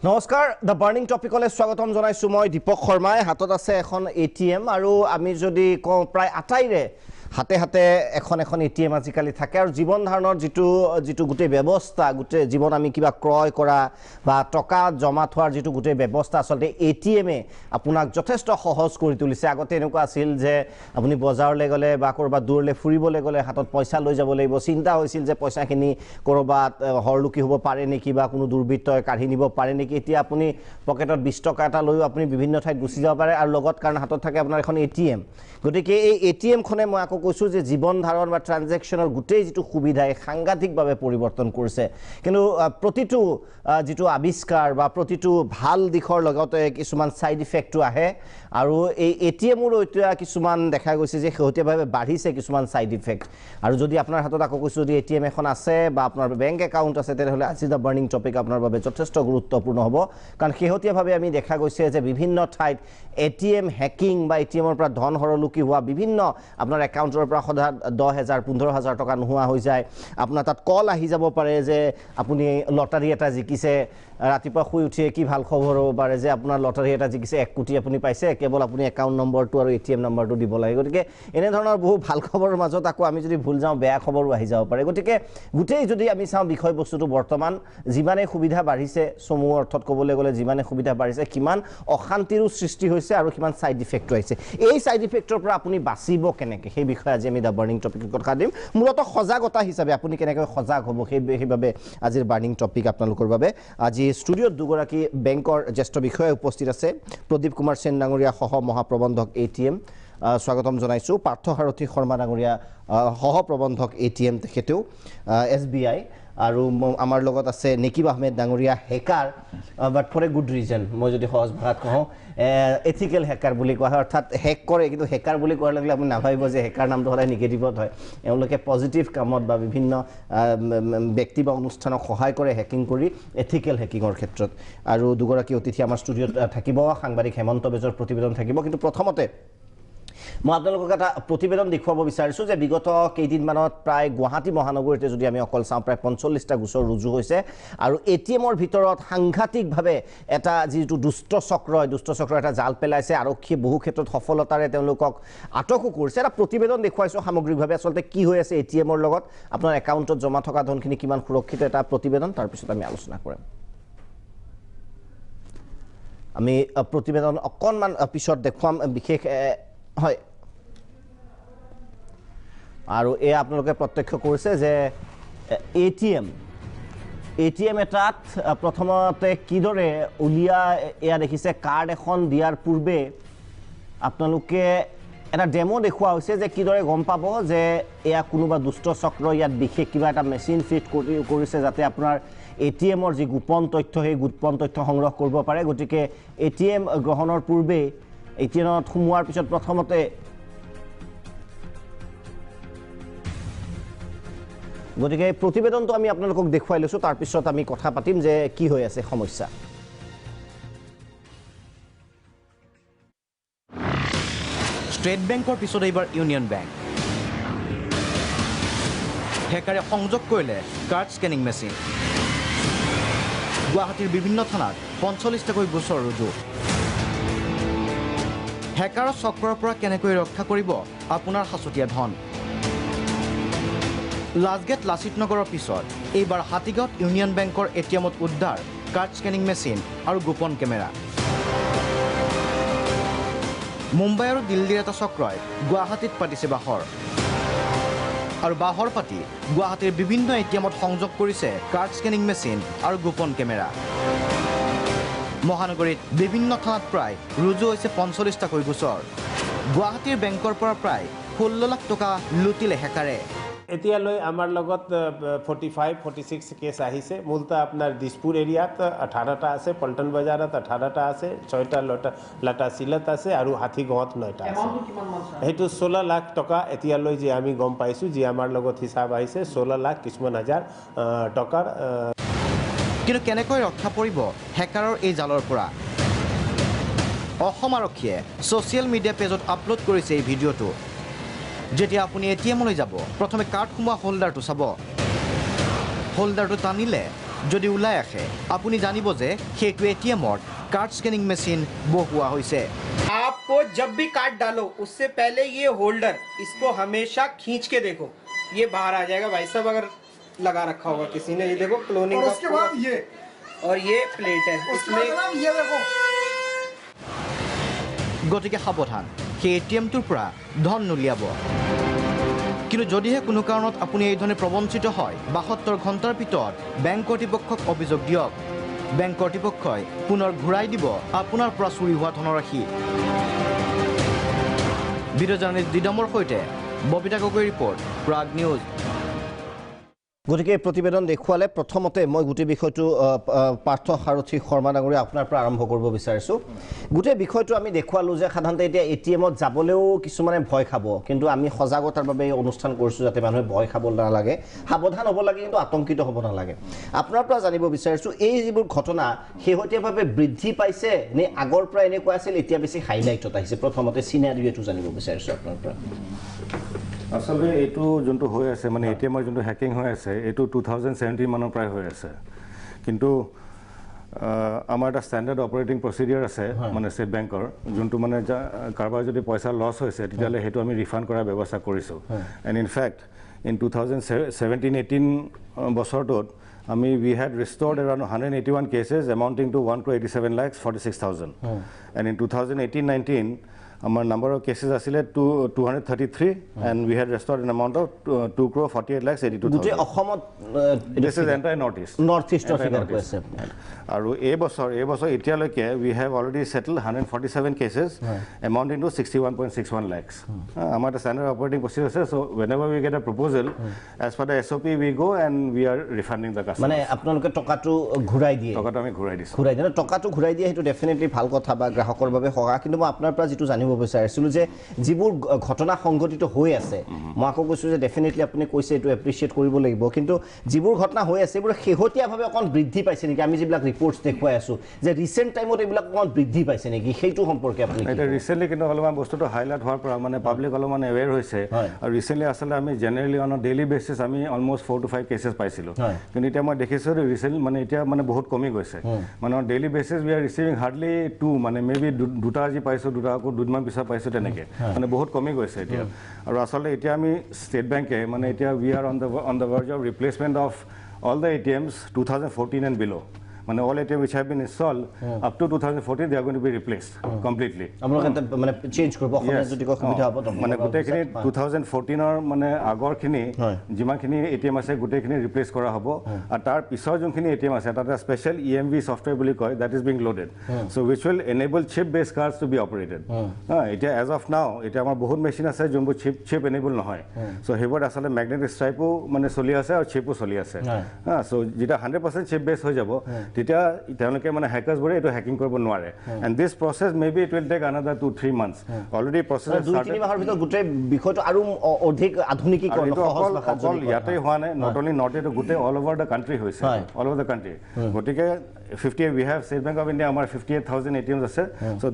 নমস্কাৰ the burning টপিকলৈ স্বাগতম জনাইছো মই দীপক শৰ্মাই হাতত আছে এখন এটিএম আৰু আমি যদি কওঁ প্ৰায় আটাইৰে হাতে হাতে এখন এটিএম আজিকালি থাকে আৰু জীৱন ধাৰণৰ যিটো গোটেই ব্যৱস্থা গোটেই জীৱন আমি কিবা ক্ৰয় কৰা বা টকা জমা থোৱাৰ যিটো গোটেই ব্যৱস্থা আসলতে এটিএমে আপোনাক যথেষ্ট সহজ কৰি তুলিছে আগতে এনেকুৱা আছিল যে আপুনি বজাৰলৈ গ'লে বা কৰবাত দূৰলৈ ফুৰিবলৈ গ'লে হাতত পইচা লৈ যাব লাগিব চিন্তা হৈছিল যে পইচাখিনি কৰবাত হৰলুকি হ'ব পাৰে নেকি বা কোনো দুৰ্বৃত্তই কাঢ়ি নিব পাৰে নেকি এতিয়া আপুনি পকেটত 20 টকা এটা লৈ আপুনি বিভিন্ন ঠাইত গুচি যাব পাৰে আৰু লগত কাৰণ হাতত থাকে আপোনাৰ এখন এটিএম গতিকে এই এটিএম খনে মই কৈছো যে জীৱন ধাৰণ বা ট্ৰানজেকশনৰ গুটেই যেটো সুবিধাই সাংঘাতিকভাৱে পৰিৱৰ্তন কৰিছে কিন্তু প্ৰতিটো যেটো আবিষ্কাৰ বা প্ৰতিটো ভাল দিশৰ লগতে কিছুমান সাইড ইফেক্টও আহে আৰু এই এটিএমৰ এতিয়া কিছুমান দেখা গৈছে যে হেউতিয়াভাৱে বাঢ়িছে কিছুমান সাইড ইফেক্ট আৰু যদি আপোনাৰ হাতত আকৌ কৈছো যদি এটিএম এখন আছে বা আপোনাৰ বেংক একাউণ্ট আছে তেনেহলে আজি দা বাৰ্নিং টপিক আপোনাৰ বাবে যথেষ্ট গুৰুত্বপূৰ্ণ হ'ব কাৰণ হেউতিয়াভাৱে আমি দেখা গৈছে যে বিভিন্ন ঠাইত এটিএম হ্যাকিং বা এটিএমৰ পৰা ধন হৰলুকি হোৱা বিভিন্ন আপোনাৰ একাউণ্টৰ পৰা সদা 10000 15000 টকা নোহোৱা হৈ যায় আপোনাৰ তাত কল আহি যাব পাৰে যে আপুনি লটাৰী এটা জিকিছে ৰাতিপুৱা শুই উঠি কি ভাল খবৰ হ'ব পাৰে যে আপোনাৰ লটাৰী এটা জিকিছে 1 কোটি আপুনি পাইছে কেৱল আপুনি একাউণ্ট নম্বৰটো আৰু এটিএম নম্বৰটো দিব লাগে গতিকে এনে ধৰণৰ বহু ভাল খবৰৰ মাজত আকৌ আমি যদি ভুল যাওঁ বেয়া খবৰো আহি যাব পাৰে গতিকে গুটেই যদি আমি চাওঁ বিষয় বস্তুটো বৰ্তমান যিমানে সুবিধা বাঢ়িছে সমু অৰ্থত ক'বলৈ গ'লে যিমানে সুবিধা বাঢ়িছে কিমান অশান্তিৰো সৃষ্টি হৈছে আৰু কিমান সাইড ইফেক্ট হৈছে এই সাইড ইফেক্টৰ পৰা আপুনি বাচিব কেনেকৈ সেই বিষয়ে আজি আমি দা বাৰ্নিং টপিকত কথা দিম মূলত সজাগতা হিচাপে আপুনি কেনেকৈ সজাগ হ'ব সেইভাবে আজিৰ বাৰ্নিং টপিক আপোনালোকৰ বাবে আজি ষ্টুডিঅ'ত দুগৰাকী বেংকৰ জ্যেষ্ঠ বিষয়া উপস্থিত আছে প্ৰদীপ কুমাৰ সেন ডাঙৰীয়া সহ মহাপ্ৰবন্ধক এটিএম স্বাগতম জনাইছো পাৰ্থসাৰথী শৰ্মা ডাঙৰীয়া সহ প্ৰবন্ধক এটিএম তেখেতেও এছবিআই আৰু আমাৰ লগত আছে নেকিব আহমেদ ডাঙৰীয়া হেকাৰ but for a good reason মই যদি সহজ ভাষাত কওঁ এথিকেল হেকাৰ বুলি কোৱা হয় অৰ্থাৎ হেক কৰে কিন্তু হেকাৰ বুলি কোৱাৰ লগে আপুনি নাভাবিব যে হেকাৰ নামটো সদায় নিগেটিভত হয় এওঁলোকে পজিটিভ কামত বা বিভিন্ন ব্যক্তি বা অনুষ্ঠানক সহায় কৰে হেকিং কৰি এথিকেল হেকিঙৰ ক্ষেত্ৰত আৰু দুগৰাকী অতিথি আমাৰ ষ্টুডিঅ'ত থাকিব সাংবাদিক হেমন্ত বেজৰ প্ৰতিবেদন থাকিব কিন্তু প্ৰথমতে মই আপোনালোকক এটা প্ৰতিবেদন দেখুৱাব বিচাৰিছো যে বিগত কেইদিনমানত প্ৰায় গুৱাহাটী মহানগৰীতে যদি আমি অকল চাওঁ প্ৰায় 45টা গোচৰ ৰুজু হৈছে আৰু এটিএমৰ ভিতৰত সাংঘাতিকভাৱে এটা যিটো দুষ্ট চক্ৰ এটা জাল পেলাইছে আৰক্ষী বহু ক্ষেত্ৰত সফলতাৰে তেওঁলোকক আটকো কৰিছে এটা প্ৰতিবেদন দেখুৱাইছো সামগ্ৰিকভাৱে আসলতে কি হৈ আছে এটিএমৰ লগত আপোনাৰ একাউণ্টত জমা থকা ধনখিনি কিমান সুৰক্ষিত এটা প্ৰতিবেদন তাৰ পিছত আমি আলোচনা কৰিম আমি প্ৰতিবেদন অকনমান পিছত দেখুৱাম বিশেষ হয় আৰু এই আপোনালোকে প্ৰত্যক্ষ কৰিছে যে এটিএম এটাত প্ৰথমতে কিদৰে উলিয়া এয়া দেখিছে কাৰ্ড এখন দিয়াৰ পূৰ্বে আপোনালোকে এটা ডেমো দেখুৱা হৈছে যে কিদৰে গম পাব যে এয়া কোনোবা দুষ্ট চক্ৰ ইয়াত বিশেষ কিবা এটা মেচিন ফিট কৰিছে যাতে আপোনাৰ এটিএমৰ যি গোপন তথ্য সেই গোপন তথ্য সংগ্ৰহ কৰিব পাৰে গতিকে এটিএম গ্ৰহণৰ পূৰ্বে এটিএমত সোমোৱাৰ পিছত প্ৰথমতে গতিকে প্ৰতিবেদনটো আমি আপোনালোকক দেখুৱাই লৈছো তাৰ পিছত আমি কথা পাতিম যে কি হৈ আছে সমস্যা ষ্টেট বেংকৰ পিছত এইবাৰ ইউনিয়ন বেংক হেকাৰে সংযোগ কৰিলে কাৰ্ড স্কেনিং মেচিন গুৱাহাটীৰ বিভিন্ন থানাত 45টাকৈ গোচৰ ৰুজু হেকাৰৰ চক্ৰৰ পৰা কেনেকৈ ৰক্ষা কৰিব আপোনাৰ সাচতীয়া ধন লাজগেট লাচিত নগৰৰ পিছত এইবাৰ হাতীগাঁৱত ইউনিয়ন বেংকৰ এটিএমত উদ্ধাৰ কাৰ্ড স্কেনিং মেচিন আৰু গোপন কেমেৰা মুম্বাই আৰু দিল্লীৰ এটা চক্ৰই গুৱাহাটীত পাতিছে বাহৰ আৰু বাহৰ পাতি গুৱাহাটীৰ বিভিন্ন এটিএমত সংযোগ কৰিছে কাৰ্ড স্কেনিং মেচিন আৰু গোপন কেমেৰা মহানগৰীত বিভিন্ন থানাত প্ৰায় ৰুজু হৈছে 45টাকৈ গোচৰ গুৱাহাটীৰ বেংকৰ পৰা প্ৰায় 16 লাখ টকা লুটিলে হেকাৰে এতিয়ালৈ আমাৰ লগত 45-46 কেছ আহিছে মূলতঃ আপোনাৰ দিছপুৰ এৰিয়াত 18টা আছে পল্টন বজাৰত 18টা আছে 6টা লাটা চিলত আছে আৰু হাতীগাঁৱত 9টা আছে সেইটো 16 লাখ টকা এতিয়ালৈ যে আমি গম পাইছোঁ যে আমাৰ লগত হিচাপ আহিছে 16 লাখ কিছুমান হাজাৰ টকাৰ কিন্তু কেনেকৈ ৰক্ষা পৰিব হেকাৰৰ এই জালৰ পৰা অসম আৰক্ষীয়ে ছ'চিয়েল মিডিয়া পেজত আপলোড কৰিছে এই ভিডিঅ'টো যেতিয়া আপুনি এটিএমলৈ যাব প্ৰথমে কাৰ্ড সোমোৱা হোল্ডাৰটো চাব হোল্ডাৰটো টানিলে যদি ওলাই আহে আপুনি জানিব যে সেইটো এটিএমত কাৰ্ড স্কেনিং মেচিন বহুৱা হৈছে। आपको जब भी कार्ड डालो उससे पहले ये होल्डर इसको हमेशा खींच के देखो, ये बाहर आ जाएगा भाई साहब अगर लगा रखा होगा किसी ने। ये देखो क्लोनिंग का उसके बाद ये और ये प्लेट है इसमें ये देखो। গতিকে সাৱধান, সেই এটিএমটোৰ পৰা ধন নুলিয়াব। কিন্তু যদিহে কোনো কাৰণত আপুনি এই ধৰণে প্ৰবঞ্চিত হয় ৭২ ঘণ্টাৰ ভিতৰত বেংক কৰ্তৃপক্ষক অভিযোগ দিয়ক। বেংক কৰ্তৃপক্ষই পুনৰ ঘূৰাই দিব আপোনাৰ পৰা চুৰি হোৱা ধনৰাশি। ভিডিঅ' জাৰ্নেলিষ্ট দিদমৰ সৈতে ববিতা গগৈ ৰিপৰ্ট, প্ৰাগ নিউজ। গতিকে এই প্ৰতিবেদন দেখুৱালে প্ৰথমতে মই গোটেই বিষয়টো পাৰ্থ সাৰথী শৰ্মা ডাঙৰীয়া আপোনাৰ পৰা আৰম্ভ কৰিব বিচাৰিছোঁ। গোটেই বিষয়টো আমি দেখুৱালোঁ যে সাধাৰণতে এতিয়া এটিএমত যাবলৈও কিছুমানে ভয় খাব, কিন্তু আমি সজাগতাৰ বাবে এই অনুষ্ঠান কৰিছোঁ যাতে মানুহে ভয় খাব নালাগে, সাৱধান হ'ব লাগে, কিন্তু আতংকিত হ'ব নালাগে। আপোনাৰ পৰা জানিব বিচাৰিছোঁ এই যিবোৰ ঘটনা শেহতীয়াভাৱে বৃদ্ধি পাইছে নে আগৰ পৰা এনেকুৱা আছিল, এতিয়া বেছি হাইলাইটত আহিছে? প্ৰথমতে চিনাৰিঅ'টো জানিব বিচাৰিছোঁ আপোনাৰ পৰা। আসলে এইটো যোনটো হৈ আছে মানে এটিএমৰ যোনটো হেকিং হৈ আছে এইটো 2017 মানৰ পৰাই হৈ আছে, কিন্তু আমাৰ এটা ষ্টেণ্ডাৰ্ড অপাৰেটিং প্ৰচিডিউৰ আছে মানে ষ্টেট বেংকৰ, যোনটো মানে কাৰোবাৰ যদি পইচা লছ হৈছে তেতিয়াহ'লে সেইটো আমি ৰিফাণ্ড কৰাৰ ব্যৱস্থা কৰিছোঁ। এণ্ড ইনফেক্ট ইন 2017-18 বছৰটোত আমি we had restored around 181 cases amounting to 1,87,46,000. And in 2018-19 our number of cases asile 233 and we had restored an amount of 2,48,82,000. গোটেই অসমত This is entire northeast. North ইষ্টৰ ফিগাৰ কৈ আছে আৰু এই বছৰ এতিয়ালৈকে we have already settled 147 cases amounting to 61.61 lakhs. আমাৰ standard operating procedure আছে, so whenever we get a proposal as per the SOP we go and we are refunding the customer. মানে আপোনালোকে টকাটো ঘূৰাই দিয়ে? টকাটো আমি ঘূৰাই দিছোঁ। ঘূৰাই দিয়ে, টকাটো ঘূৰাই দিয়ে, সেইটো ডেফিনেটলি ভাল কথা বা গ্ৰাহকৰ বাবে সহায়। কিন্তু মই আপোনাৰ পৰা যিটো জানিব বিচাৰিছিলোঁ যে যিবোৰ ঘটনা সংঘটিত হৈ আছে, মই আকৌ কৈছোঁ যে ডেফিনেটলি আপুনি কৈছে এইটো এপ্ৰিচিয়েট কৰিব লাগিব, কিন্তু যিবোৰ ঘটনা হৈ আছে এইবোৰ শেহতীয়াভাৱে অকণ বৃদ্ধি পাইছে নেকি? আমি যিবিলাক ৰিপৰ্টছ দেখুৱাই আছোঁ যে ৰিচেণ্ট টাইমত এইবিলাক অকণ বৃদ্ধি পাইছে নেকি, সেইটো সম্পৰ্কে আপুনি? এতিয়া ৰিচেণ্টলি কিন্তু অলপমান বস্তুটো হাইলাইট হোৱাৰ পৰা মানে পাব্লিক অলপমান এৱেৰ হৈছে, আৰু ৰিচেণ্টলি আচলতে আমি জেনেৰেলি অন ডেইলি বেচিছ আমি অলমষ্ট 4 to 5 কেছেছ পাইছিলোঁ, কিন্তু এতিয়া মই দেখিছোঁ ৰিচেণ্টলি মানে এতিয়া মানে বহুত কমি গৈছে। মানে daily basis we are receiving hardly 2, মানে মে বি 2টা আজি পাইছোঁ, 2টা আকৌ 2দিনমান পিছত পাইছোঁ, তেনেকৈ মানে বহুত কমি গৈছে এতিয়া। আৰু আচলতে এতিয়া আমি ষ্টেট বেংকে মানে এতিয়া we are on the Verge of replacement of all the ATMs 2014 and below. মানে all ATMs which have been installed up to 2014 they are going to be replaced completely. আপোনালোকে মানে চেঞ্জ কৰিব অসমত যদি কৈ সুবিধা হ'ব তো মানে গোটেইখিনি 2014ৰ মানে আগৰখিনি যিমানখিনি ATM আছে গোটেইখিনি ৰিপ্লেচ কৰা হ'ব, আৰু তাৰ পিছৰ যোনখিনি ATM আছে তাতে স্পেচিয়েল EMV ছফ্টৱেৰ বুলি কয়, that is being loaded, so which will enable chip based cards to be operated. এতিয়া as of now এতিয়া আমাৰ বহুত মেচিন আছে যোনবোৰ chip enable নহয়, so সেইবোৰ আচলতে মেগনেটিক ষ্ট্ৰাইপো মানে চলি আছে আৰু চিপো চলি আছে। so যেতিয়া 100% chip based হৈ যাব তেতিয়া তেওঁলোকে মানে হেকাৰ্ছবোৰে এইটো হেকিং কৰিব নোৱাৰে, and this process maybe it will take another 2-3 months. already process started 2-3 মাহৰ ভিতৰত গোটেই বিষয়টো আৰু অধিক আধুনিকীকৰণ সহজ ভাষাত অকল ইয়াতে হোৱা নাই, নট অনলি নৰ্থ ইষ্ট, গোটেই অল অভাৰ দ্য কাণ্ট্ৰি হৈছে, অল অভাৰ দ্য কাণ্ট্ৰি। গতিকে 58 we have State Bank of India আমাৰ 58,000 ATMs আছে, so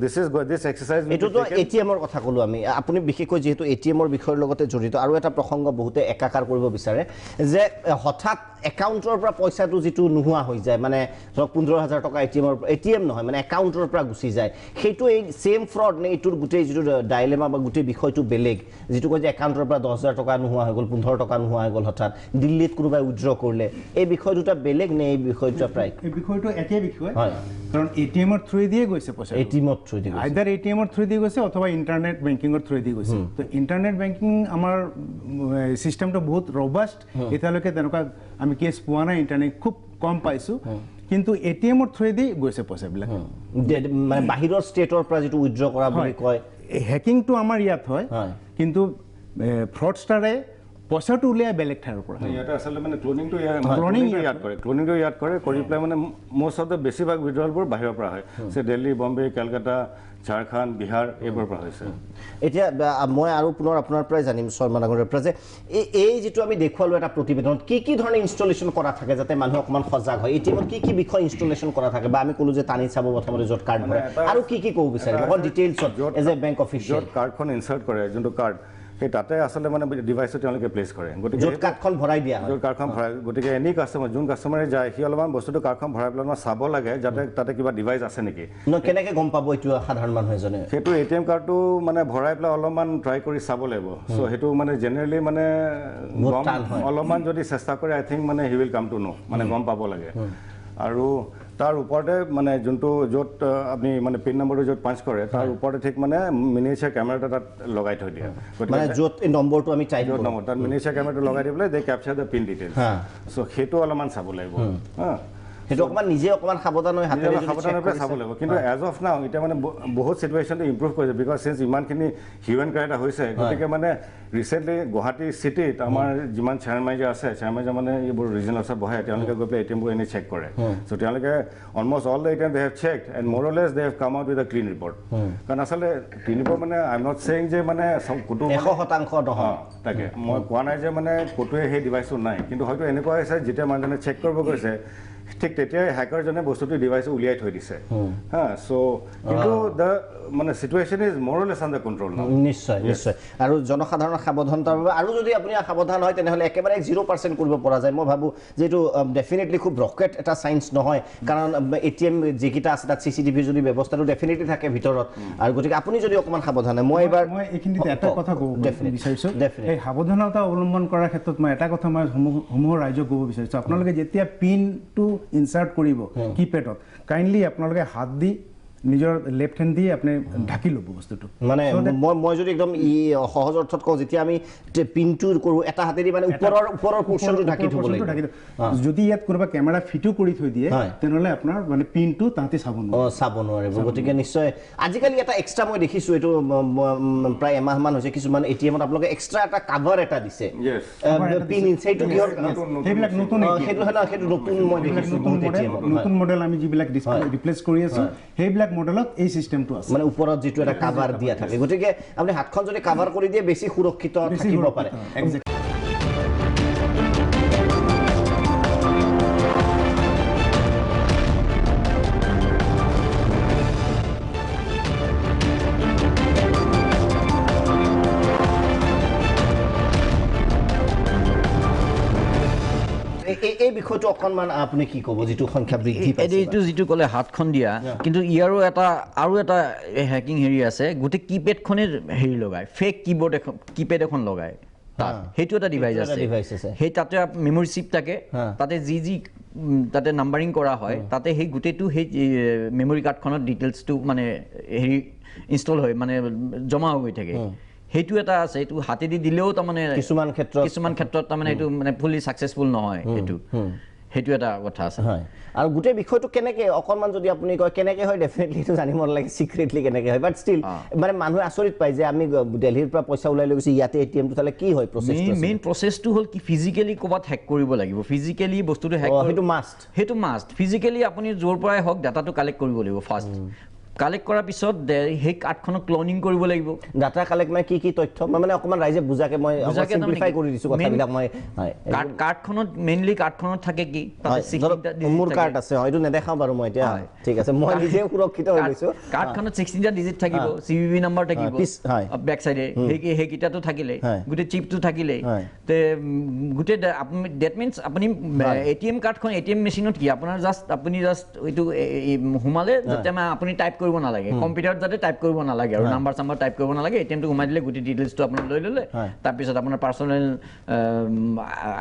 this exercise এইটোতো এটিএমৰ কথা ক'লো আমি। আপুনি বিশেষকৈ যিহেতু এটিএমৰ বিষয়ৰ লগতে জড়িত আৰু এটা প্ৰসংগ বহুতে একাকাৰ কৰিব বিচাৰে যে হঠাৎ একাউণ্টৰ পৰা পইচাটো যিটো নোহোৱা হৈ যায়, মানে ধৰক 15,000 টকা এটিএম নহয় মানে একাউণ্টৰ পৰা গুচি যায়, সেইটো এই ছেম ফ্ৰড নে এইটোৰ গোটেই যিটো ডাইলেমা বা গোটেই বিষয়টো বেলেগ? যিটো কয় যে একাউণ্টৰ পৰা 10,000 টকা নোহোৱা হৈ গ'ল, 15 টকা নোহোৱা হৈ গ'ল হঠাৎ, দিল্লীত কোনোবাই উইথড্ৰ কৰিলে, এই বিষয় দুটা বেলেগ নে এই বিষয় দুটা প্ৰায়? এই বিষয়টো একেই বিষয়, কাৰণ এটিএমৰ থ্ৰুৱে দিয়ে গৈছে পইচা, এটিএমৰ থ্ৰুৱে দিয়ে আইদাৰ এটিএমৰ থ্ৰুৱে দিয়ে গৈছে অথবা ইণ্টাৰনেট বেংকিঙৰ থ্ৰুৱে দিয়ে গৈছে। তো ইণ্টাৰনেট বেংকিং আমাৰ ছিষ্টেমটো বহুত ৰবাষ্ট, এতিয়ালৈকে তেনেকুৱা আমি কেছ পোৱা নাই, ইণ্টাৰনেট খুব কম পাইছোঁ, কিন্তু এটিএমৰ থ্ৰুৱে দি গৈছে পইচাবিলাক, মানে বাহিৰৰ ষ্টেটৰ পৰা যিটো উইথড্ৰ কৰা বুলি কয়। হেকিংটো আমাৰ ইয়াত হয়, কিন্তু ফ্ৰডষ্টাৰে পইচাটো উলিয়াই বেলেগ ঠাইৰ পৰা। ইয়াতে আচলতে মানে ক্লোনিংটো ইয়াত কৰে কৰি পেলাই মানে মষ্ট অফ দ্য বেছিভাগ উইথড্ৰলবোৰ বাহিৰৰ পৰা হয়, দিল্লী, বম্বে, কেলকাতা, ঝাৰখণ্ড, বিহাৰ এইবোৰৰ পৰা হৈছে। এতিয়া মই আৰু পুনৰ আপোনাৰ পৰাই জানিম শৰ্মা ডাঙৰীয়াৰ পৰা যে এই যিটো আমি দেখুৱালোঁ এটা প্ৰতিবেদনত কি ধৰণে ইনষ্টলেশ্যন কৰা থাকে যাতে মানুহ অকণমান সজাগ হয়, এটিএমত কি বিষয় ইনষ্টলেশ্যন কৰা থাকে, বা আমি ক'লোঁ যে টানি চাব প্ৰথমতে য'ত কাৰ্ড ভৰাই, আৰু কি ক'ব বিচাৰিব অকণ ডিটেইলছত এজ এ বেংক অফিচিয়েল? য'ত কাৰ্ডখন ইনচাৰ্ট কৰে যোনটো কাৰ্ড সেই তাতে আচলতে মানে ডিভাইচটো তেওঁলোকে প্লেচ কৰে গতিকে য'ত কাৰ্ডখন ভৰাই দিয়া হয় য'ত কাৰ্ডখন ভৰাই গতিকে এনি কাষ্টমাৰ যোন কাষ্টমাৰে যায় সি অলপমান বস্তুটো কাৰ্ডখন ভৰাই পেলাই অলপমান চাব লাগে যাতে তাতে কিবা ডিভাইচ আছে নেকি কেনেকৈ গম পাব এইটো সাধাৰণ মানুহ এজনে সেইটো ATM কাৰ্ডটো মানে ভৰাই পেলাই অলপমান ট্ৰাই কৰি চাব লাগিব চ' সেইটো মানে জেনেৰেলি মানে অলপমান যদি চেষ্টা কৰে আই থিংক মানে he will come to know মানে গম পাব লাগে আৰু তাৰ ওপৰতে মানে যোনটো য'ত আপুনি মানে পিন নম্বৰটো য'ত পাঞ্চ কৰে তাৰ ওপৰতে ঠিক মানে মিনিচাৰ কেমেৰাটো তাত লগাই থৈ দিয়ে মানে য'ত এই নম্বৰটো আমি টাইপ য'ত নম্বৰ তাত মিনিচাৰ কেমেৰাটো লগাই দি পেলাই দে কেপচাৰ দ্য পিন ডিটেইলছ চ' সেইটো অলপমান চাব লাগিব হা সেইটো অকণমান নিজে অকণমান সাৱধান হৈ হাতেৰে সাৱধানভাৱে চাব লাগিব কিন্তু এজ অফ নাও এতিয়া মানে বহুত চিটুৱেশ্যনটো ইম্প্ৰুভ কৰিছে বিকজ চিন্স ইমানখিনি হিউমেন ক্ৰাইম হৈছে গতিকে মানে ৰিচেণ্টলি গুৱাহাটী চিটিত আমাৰ যিমান চেয়াৰ মেনেজাৰ আছে চেয়াৰ মেনেজাৰ মানে এইবোৰ ৰিজনেল অফিচাৰ বহে তেওঁলোকে গৈ পেলাই ATMবোৰ এনেই চেক কৰে চ' তেওঁলোকে almost all the ATM they have checked and more or less they have come out with a clean report কাৰণ আচলতে ক্লিন ৰিপৰ্ট মানে আই এম নট ছেইং যে মানে ক'তো 100% নহয় তাকে মই কোৱা নাই যে মানে ক'তোৱে সেই ডিভাইচটো নাই কিন্তু হয়তো এনেকুৱা হৈছে যেতিয়া মানুহজনে চেক কৰিব গৈছে ঠিক তেতিয়াই হেকাৰজনে বস্তুটো ডিভাইচ উলিয়াই থৈ দিছে হা চ' কিন্তু দ্য মানে চিটুৱেশ্যন ইজ মোৰ অৰ লেছ আণ্ডাৰ কণ্ট্ৰল নাও নিশ্চয় নিশ্চয় আৰু জনসাধাৰণৰ সাৱধানতাৰ বাবে আৰু যদি আপুনি সাৱধান হয় তেনেহ'লে একেবাৰে 0% কৰিব পৰা যায় মই ভাবোঁ যে এইটো ডেফিনেটলি খুব ৰকেট এটা চায়েন্স নহয় কাৰণ ATM যিকেইটা আছে তাত CCTV যদি ব্যৱস্থাটো ডেফিনেটলি থাকে ভিতৰত আৰু গতিকে আপুনি যদি অকণমান সাৱধান হয় মই এইখিনিতে এটা কথা ক'ব বিচাৰিছোঁ এই সাৱধানতা অৱলম্বন কৰাৰ ক্ষেত্ৰত মই এটা কথা মই সমূহ ৰাইজক ক'ব বিচাৰিছোঁ আপোনালোকে যেতিয়া পিনটো ইনচাৰ্ট কৰিব কিপেডত কাইণ্ডলি আপোনালোকে হাত দি নিজৰ লেফ্ট হেণ্ড দি আপুনি ঢাকি ল'ব বস্তুটো মানে মই যদি একদম সহজ অৰ্থত কওঁ যেতিয়া আমি পিনটো কৰোঁ এটা হাতেদি মানে ওপৰৰ পোৰ্চনটো ঢাকি থ'ব লাগিব যদি ইয়াত কোনোবা কেমেৰা ফিটো কৰি থৈ দিয়ে তেনেহ'লে আপোনাৰ মানে পিনটো তাহাঁতি চাব নোৱাৰিব গতিকে নিশ্চয় আজিকালি এটা এক্সট্ৰা মই দেখিছোঁ এইটো প্ৰায় এমাহমান হৈছে কিছুমান ATMত আপোনালোকে এক্সট্ৰা এটা কাভাৰ এটা দিছে পিন সেইটো কিহৰ সেইবিলাক নতুন সেইটো নতুন মই দেখিছোঁ নতুন মডেল আমি যিবিলাক ৰিপ্লেচ কৰি আছোঁ সেইবিলাক মডেলত এই সিস্টেমটো আছে মানে ওপৰত যেটো এটা কভাৰ দিয়া থাকে গতিকে আপুনি হাতখন যদি কভাৰ কৰি দিয়ে বেছি সুৰক্ষিত থাকিব পাৰে এই বিষয়টো অকণমান আপুনি কি ক'ব যেটো সংখ্যা বৃদ্ধি পাইছে এইটো যেটো ক'লে হাতখন দিয়া কিন্তু ইয়াৰো এটা হ্যাকিং হেৰি আছে গুটি কিপ্যাডখনে হেৰি লগায় ফেক কিপ্যাড এখন লগায় তাত হেতু এটা ডিভাইস আছে সেই তাতে মেমৰি চিপ থাকে তাতে জি তাতে নাম্বাৰিং কৰা হয় তাতে সেই গুটেটো সেই মেমৰি কাৰ্ডখনৰ ডিটেইলছটো মানে হেৰি ইনষ্টল হয় মানে জমা হৈ থাকে হেতু এটা আছে এটো হাতেদি দিলেও তা মানে কিছুমান ক্ষেত্ৰত তা মানে এটো মানে ফুলি সাকসেসফুল নহয় এটো হেতু এটা কথা আছে হয় আৰু গুটে বিষয়টো কেনেকে অকনমান যদি আপুনি কয় কেনেকে হয় ডেফিনেটলি তো জানিব লাগে সিক্ৰেটলি কেনেকে হয় বাট ষ্টিল মানে মানুহ আচৰিত পায় যে আমি দিল্লীৰ পৰা পইচা উলাই লৈ গৈছি ইয়াতে ATM টো তালে কি হয় প্ৰসেসটো মেইন প্ৰসেসটো হল কি ফিজিক্যালি কোবাত হ্যাক কৰিব লাগিব ফিজিক্যালি বস্তুটো হ্যাক হেতু মাষ্ট ফিজিক্যালি আপুনি জোৰ পৰাই হক ডাটাটো কালেক্ট কৰিব লাগিব ফাৰ্স্ট কালেক্ট কৰাৰ পিছত হেক কাৰ্ডখনক ক্লোনিং কৰিব লাগিব ডাটা কালেক্ট মানে কি তথ্য মানে অকমান ৰাইজে বুজাকে মই সিম্পলিফাই কৰি দিছো কথাবিলাক মই কাৰ্ডখনত মেইনলি কাৰ্ডখনত থাকে কি তাতে 16টা মোৰ কাৰ্ড আছে হয়তো নেদেখাও বাৰু মই এতিয়া ঠিক আছে মই নিজে সুৰক্ষিত হৈ গৈছো কাৰ্ডখনত 16টা ডিজিট থাকিব CVV নাম্বাৰ থাকিব বেক সাইডে হেকিটাটো থাকিলে গুটে চিপটো থাকিলে তে গুটে দ্যাট মিন্স আপুনি ATM কাৰ্ডখন ATM মেচিনত কি আপোনাৰ আপুনি জাস্ট এইটো হুমালে যাতে আপুনি টাইপ কৰিব না লাগে কম্পিউটাৰত যাতে টাইপ কৰিব না লাগে আৰু নাম্বাৰ টাইপ কৰিব না লাগে ATM টো ঘুমাই দিলে গুটি ডিটেইলছটো আপুনি লৈ ললে তাৰ পিছত আপোনাৰ পাৰ্সোনাল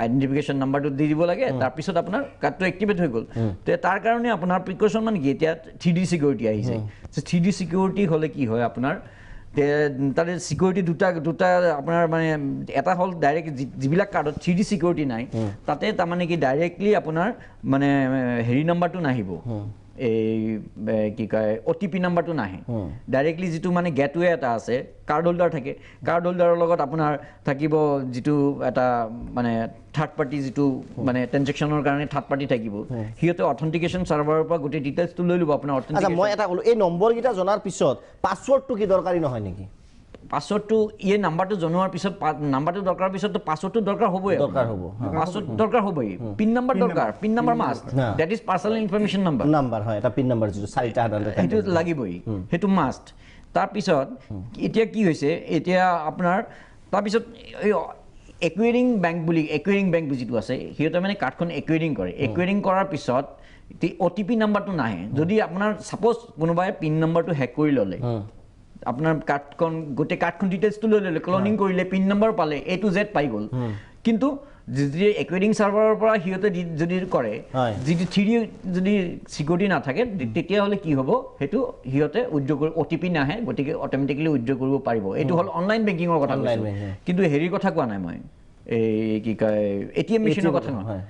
আইডেন্টিফিকেশন নাম্বাৰটো দি দিব লাগে তাৰ পিছত আপোনাৰ কাৰ্ডটো এক্টিভেট হৈ গল তে তাৰ কাৰণে আপোনাৰ প্ৰিকশন মানে কি এতিয়া 3D সিকিউৰিটি আহিছে যে 3D সিকিউৰিটি হলে কি হয় আপোনাৰ তাৰে সিকিউৰিটি দুটা আপোনাৰ মানে এটা হল ডাইৰেক্ট যিবিলাক কাৰ্ডত 3D সিকিউৰিটি নাই তাতে তাৰ মানে কি ডাইৰেক্টলি আপোনাৰ মানে হেৰি নাম্বাৰটো নাহিব এই কি কয় OTP নাম্বাৰটো নাহে ডাইৰেক্টলি যেটো মানে গেটওয়ে এটা আছে কাৰ্ড হোল্ডাৰ থাকে কাৰ্ড হোল্ডাৰৰ লগত আপোনাৰ থাকিব যেটো এটা মানে থাৰ্ড পাৰ্টি যেটো মানে ট্ৰানজেকচনৰ কাৰণে থাৰ্ড পাৰ্টি থাকিব হিয়তে অথেন্টিকেশন সাৰ্ভাৰৰ পৰা গুটি ডিটেইলছটো লৈ লব আপোনাৰ অথেন্টিকেশন আচ্ছা মই এটা কলো এই নম্বৰ গিটা জনাৰ পিছত পাসওয়াৰ্ডটো কি দৰকাৰী নহয় নেকি পাসওয়াৰ্ডটো এই নাম্বাৰটো জনোৱাৰ পিছত নাম্বাৰটো দৰকাৰ পিছত পাসওয়াৰ্ডটো দৰকাৰ হ'বই পাসওয়াৰ্ড দৰকাৰ হ'বই পিন নাম্বাৰ দৰকাৰ pin number must that is personal information number হয় এটা পিন নাম্বাৰ যেটো 4টা সাধাৰণতে হেতু লাগিবই হেতু মাষ্ট তাৰ পিছত এতিয়া কি হৈছে এতিয়া আপোনাৰ তাৰপিছত এই একুৱেৰিং বেংক যিটো আছে সিহঁতে মানে কাৰ্ডখন একুৱেৰিং কৰে একুৱেৰিং কৰাৰ পিছত OTP নাম্বাৰটো নাহে যদি আপোনাৰ ছাপ'জ কোনোবাই পিন নাম্বাৰটো হেক কৰি ল'লে আপোনাৰ কাৰ্ডখন গোটেই কাৰ্ডখন ডিটেইলছটো লৈ ল'লে ক্লনিং কৰিলে পিন নম্বৰ পালে A to Z পাই গ'ল কিন্তু যদি একুৱেৰিং ছাৰ্ভাৰৰ পৰা সিহঁতে যদি কৰে যদি 3D যদি চিকিউৰিটি নাথাকে তেতিয়াহ'লে কি হ'ব সেইটো সিহঁতে উইথড্ৰ কৰি OTP নাহে গতিকে অট'মেটিকেলি উইথড্ৰ কৰিব পাৰিব এইটো হ'ল অনলাইন বেংকিঙৰ কথা কিন্তু হেৰিৰ কথা কোৱা নাই মই এই কি কয় ATM মেচিনৰ কথা নহয়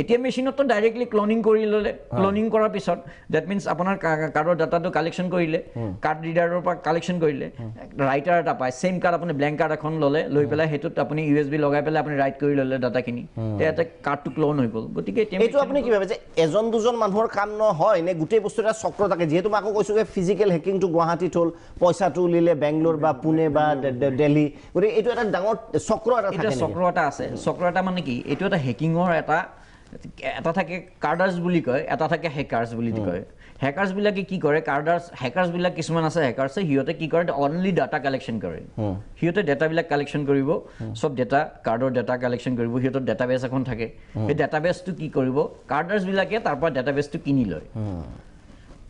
ATM মেচিনতো ডাইৰেক্টলি ক্লনিং কৰি ল'লে ক্লনিং কৰাৰ পিছত ডেট মিনছ আপোনাৰ কাৰ্ডৰ ডাটাটো কালেকশ্যন কৰিলে কাৰ্ড ৰিডাৰৰ পৰা কালেকশ্যন কৰিলে ৰাইটাৰ এটা পায় ছেইম কাৰ্ড আপুনি ব্লেংক কাৰ্ড এখন ল'লে লৈ পেলাই সেইটোত আপুনি USB লগাই পেলাই আপুনি ৰাইট কৰি ল'লে ডাটাখিনি তেতিয়া কাৰ্ডটো ক্লন হৈ গ'ল গতিকে এইটো আপুনি কি ভাবে যে এজন দুজন মানুহৰ কাম নহয় নে গোটেই বস্তু এটা চক্ৰ থাকে যিহেতু মই আকৌ কৈছোঁ যে ফিজিকেল হেকিংটো গুৱাহাটীত হ'ল পইচাটো উলিলে বেংগলোৰ বা পুনে বা দিল্লী গতিকে এইটো এটা ডাঙৰ চক্ৰ এটা থাকে চক্ৰ এটা আছে চক্ৰ এটা মানে কি এইটো এটা হেকিঙৰ এটা থাকে কাৰ্ডাৰ্ছ বুলি কয় এটা থাকে হেকাৰ্ছ বুলি কয় হেকাৰ্ছবিলাকে কি কৰে হেকাৰ্ছবিলাক কিছুমান আছে হেকাৰ্ছে সিহঁতে কি কৰে অনলি ডাটা কালেকশ্যন কৰে সিহঁতে ডাটাবিলাক কালেকশ্যন কৰিব চব ডাটা কাৰ্ডৰ ডাটা কালেকশ্যন কৰিব সিহঁতৰ ডাটাবেছ এখন থাকে সেই ডাটাবেছটো কি কৰিব কাৰ্ডাৰ্ছবিলাকে তাৰ পৰা ডাটাবেছটো কিনি লয়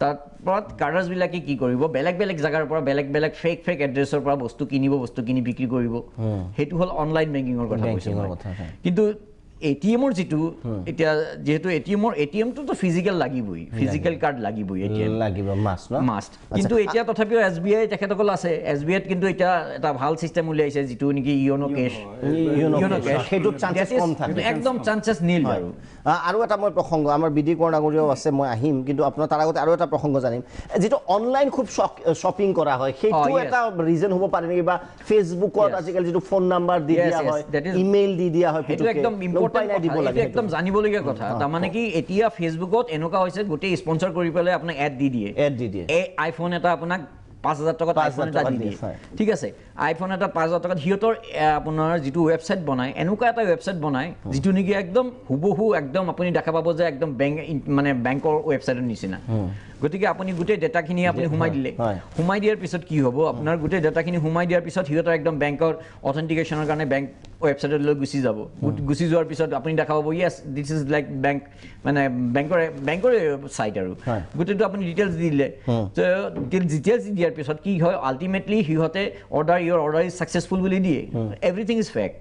তাৰপৰা কাৰ্ডাৰ্ছবিলাকে কি কৰিব বেলেগ জেগাৰ পৰা বেলেগ ফেক এড্ৰেছৰ পৰা বস্তু কিনি বিক্ৰী কৰিব সেইটো হ'ল অনলাইন বেংকিঙৰ কথা কৈছোঁ কিন্তু ATMৰ যিটো এতিয়া যিহেতু ATMটোতো ফিজিকেল লাগিবই ফিজিকেল কাৰ্ড লাগিবই লাগিব মাষ্ট কিন্তু এতিয়া তথাপিও SBI তেখেতসকল আছে SBIত কিন্তু এতিয়া এটা ভাল চিষ্টেম উলিয়াইছে যিটো নেকি ইয়নো কেছ সেইটো চান্সেছ কম থাকে একদম চান্সেছ নীল আৰু এটা মই প্ৰসংগ আমাৰ BD কৰ্ণাগুৰিও আছে মই আহিম কিন্তু আপোনাৰ তাৰ আগতে আৰু এটা প্ৰসংগ জানিম যিটো অনলাইন খুব শ্বপিং কৰা হয় সেইটো এটা ৰিজন হ'ব পাৰে নেকি বা ফেচবুকত আজিকালি যিটো ফোন নাম্বাৰ দি দিয়া হয় ইমেইল দি দিয়া হয় সেইটো একদম একদম জানিবলগীয়া কথা তাৰমানে কি এতিয়া ফেচবুকত এনেকুৱা হৈছে গোটেই স্পন্সৰ কৰি পেলাই আপোনাক এড দি দিয়ে এই আইফোন এটা আপোনাক 5,000 টকাত আইফোন এটা দি দিয়ে ঠিক আছে আইফোন এটা 5,000 টকাত সিহঁতৰ আপোনাৰ যিটো ৱেবছাইট বনায় এনেকুৱা এটা ৱেবছাইট বনায় যিটো নেকি একদম হুবহু একদম আপুনি দেখা পাব যে একদম মানে বেংকৰ ৱেবছাইটৰ নিচিনা গতিকে আপুনি গোটেই ডাটাখিনি আপুনি সোমাই দিয়াৰ পিছত কি হ'ব আপোনাৰ গোটেই ডাটাখিনি সোমাই দিয়াৰ পিছত সিহঁতৰ একদম বেংকৰ অথেণ্টিকেশ্যনৰ কাৰণে বেংক ৱেবছাইটলৈ গুচি যোৱাৰ পিছত আপুনি দেখা পাব য়েছ দিছ ইজ লাইক বেংক মানে বেংকৰ চাইট আৰু গোটেইটো আপুনি ডিটেইলছ দি দিলে ডিটেইলছ দিয়াৰ পিছত কি হয় আল্টিমেটলি সিহঁতে অৰ্ডাৰ ইজ ছাকচেছফুল বুলি দিয়ে এভৰিথিং ইজ ফেক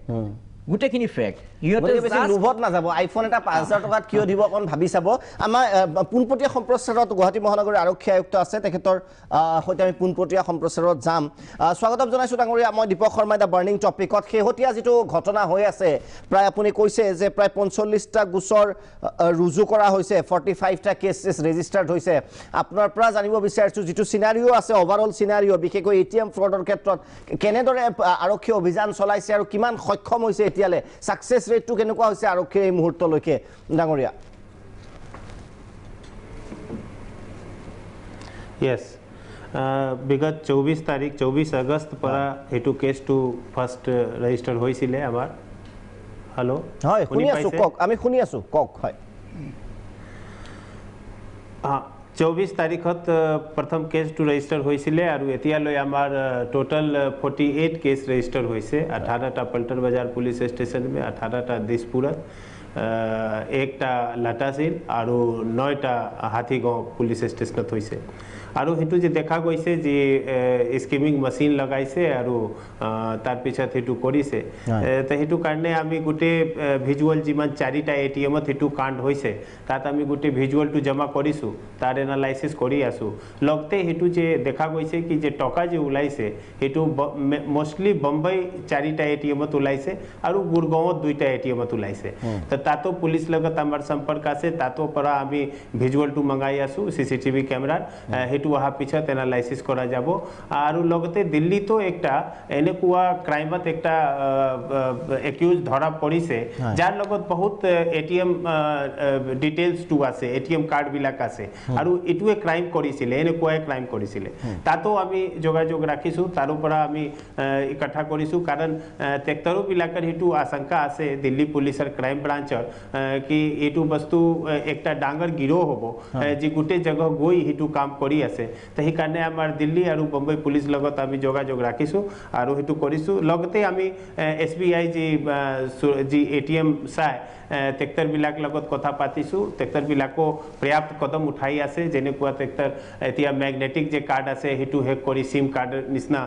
গোটেইখিনি ফেক সিহঁতে লোভত নাযাব আইফোন এটা 5,000 টকাত কিয় দিব অকণ ভাবি চাব আমাৰ পোনপটীয়া সম্প্ৰচাৰত গুৱাহাটী মহানগৰীৰ আৰক্ষী আয়ুক্ত আছে তেখেতৰ সৈতে আমি পোনপটীয়া সম্প্ৰচাৰত যাম স্বাগতম জনাইছোঁ ডাঙৰীয়া মই দীপক শৰ্মা এটা বাৰ্ণিং টপিকত শেহতীয়া যিটো ঘটনা হৈ আছে প্ৰায় আপুনি কৈছে যে প্ৰায় 45টা গোচৰ ৰুজু কৰা হৈছে 45টা কেছ ৰেজিষ্টাৰ্ড হৈছে আপোনাৰ পৰা জানিব বিচাৰিছোঁ যিটো চিনাৰিঅ' আছে অভাৰঅল চিনাৰিঅ' বিশেষকৈ ATM ফ্ৰডৰ ক্ষেত্ৰত কেনেদৰে আৰক্ষী অভিযান চলাইছে আৰু কিমান সক্ষম হৈছে এতিয়ালে সাকসেস ৰেটটো কেনেকুৱা হৈছে আৰক্ষীৰ এই মুহূৰ্তলৈকে ডাঙৰীয়া यस বিগত 24 আগষ্ট পৰা এটো কেছটো ফাৰ্স্ট ৰেজিষ্টাৰ হৈছিলে আমাৰ হেল্ল হয় শুনি আছো কক আমি শুনি আছো কক হয় 24 তাৰিখত প্ৰথম কেছটো ৰেজিষ্টাৰ হৈছিলে আৰু এতিয়ালৈ আমাৰ টোটাল 48 কেছ ৰেজিষ্টাৰ হৈছে 18টা পল্টন বজাৰ পুলিচ ষ্টেচন में 18টা দিছপুৰত একটা লাটাসিল আৰু 9টা হাতীগাঁও পুলিচ ষ্টেচনত হৈছে আৰু হেতু যে দেখা গৈছে যে স্কিমিং মেচিন লগাইছে আৰু তাৰ পিছত হেতু কৰিছে তে হেতু কাৰণে আমি গুটে ভিজুয়াল যিমান 4টা ATM ত হেতু কাণ্ড হৈছে তাত আমি গুটে ভিজুয়ালটো জমা কৰিছো তাৰ এনালাইসিস কৰি আছো লগতে হেতু যে দেখা গৈছে কি যে টকা যে উলাইছে হেতু মোস্টলি বম্বাই 4টা ATM ত উলাইছে আৰু গুৰগাঁৱত 2টা ATM ত উলাইছে তে তাতো পুলিচ লগত আমাৰ সম্পৰ্ক আছে তাতো পৰা আমি ভিজুয়ালটো মঙ্গাই আছো CCTV ক্যামেৰাৰ হেতু আহা পিছত এনালাইসিস কৰা যাব আৰু লগতে দিল্লীতো একটা এনেকুৱা ক্ৰাইমত একটা একিউজ ধৰা পৰিছে যাৰ লগত বহুত ATM ডিটেইলছ টু আছে ATM কাৰ্ড বিলাক আছে আৰু এটুৱে ক্ৰাইম কৰিছিলে এনেকুৱা ক্ৰাইম কৰিছিলে তাতো আমি যোগাযোগ ৰাখিছো তাৰ পৰা আমি ইকঠা কৰিছো কাৰণ তেক্তৰো বিলাকৰ হেতু আশংকা আছে দিল্লী পুলিচৰ ক্ৰাইম ব্ৰাঞ্চৰ কি এটু বস্তু একটা ডাঙৰ গিৰোহ হ'ব যি গুটে জগহ গৈ হেতু কাম কৰি আছে আছে তো সেইকাৰণে আমাৰ দিল্লী আৰু বম্বে পুলিচ লগত আমি যোগাযোগ ৰাখিছোঁ আৰু সেইটো কৰিছোঁ লগতে আমি SBI যি ATM চাই টেক্টৰবিলাক লগত কথা পাতিছোঁ টেক্টৰবিলাকো পৰ্যাপ্ত কদম উঠাই আছে যেনেকুৱা টেক্টৰ এতিয়া মেগনেটিক যে কাৰ্ড আছে সেইটো হেক কৰি সিম কাৰ্ডৰ নিচিনা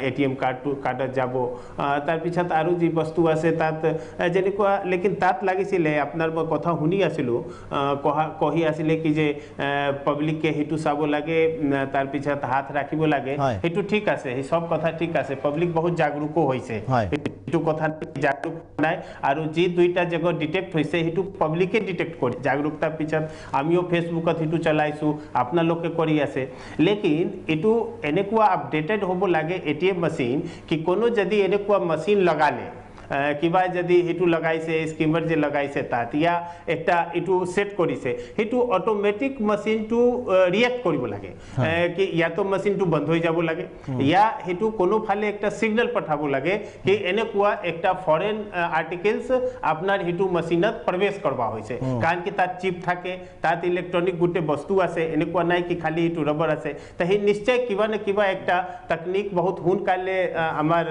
ATM কাৰ্ডত যাব তাৰপিছত আৰু যি বস্তু আছে তাত যেনেকুৱা লেকিন তাত লাগিছিলে আপোনাৰ মই কথা শুনি আছিলোঁ কহি আছিলে কি যে পাব্লিকে সেইটো চাব লাগে তাৰপিছত হাত ৰাখিব লাগে সেইটো ঠিক আছে সেই সব কথা ঠিক আছে পাব্লিক বহুত জাগৰুকো হৈছে সেইটো কথা জাগৰুক নাই আৰু যি দুইটা জগত ডিটেক্ট হৈছে সেইটো পাব্লিকে ডিটেক্ট কৰি জাগৰুকতাৰ পিছত আমিও ফেচবুকত সেইটো চলাইছোঁ আপোনালোকে কৰি আছে লেকিন এইটো এনেকুৱা আপডেটেড হ'ব লাগে ATM মেচিন কি কোনো যদি এনেকুৱা মেচিন লগালে কিবা যদি হেতু লগাইছে স্কিমাৰ যে লগাইছে তাত ইয়া একটা এটু সেট কৰিছে হেতু অটোমেটিক মেচিনটো ৰিয়েক্ট কৰিব লাগে কি ইয়া তো মেচিনটো বন্ধ হৈ যাব লাগে ইয়া হেতু কোনো ফালে একটা সিগন্যাল পঠাব লাগে কি এনেকুৱা একটা ফৰেন আৰ্টিকেলস আপনাৰ হেতু মেচিনত প্ৰৱেশ কৰবা হৈছে কাৰণ কি তাত চিপ থাকে তাত ইলেক্ট্ৰনিক গুটে বস্তু আছে এনেকুৱা নাই কি খালি হেতু ৰবৰ আছে তা হে নিশ্চয় কিবা না কিবা একটা টেকনিক বহুত সোনকালে আমাৰ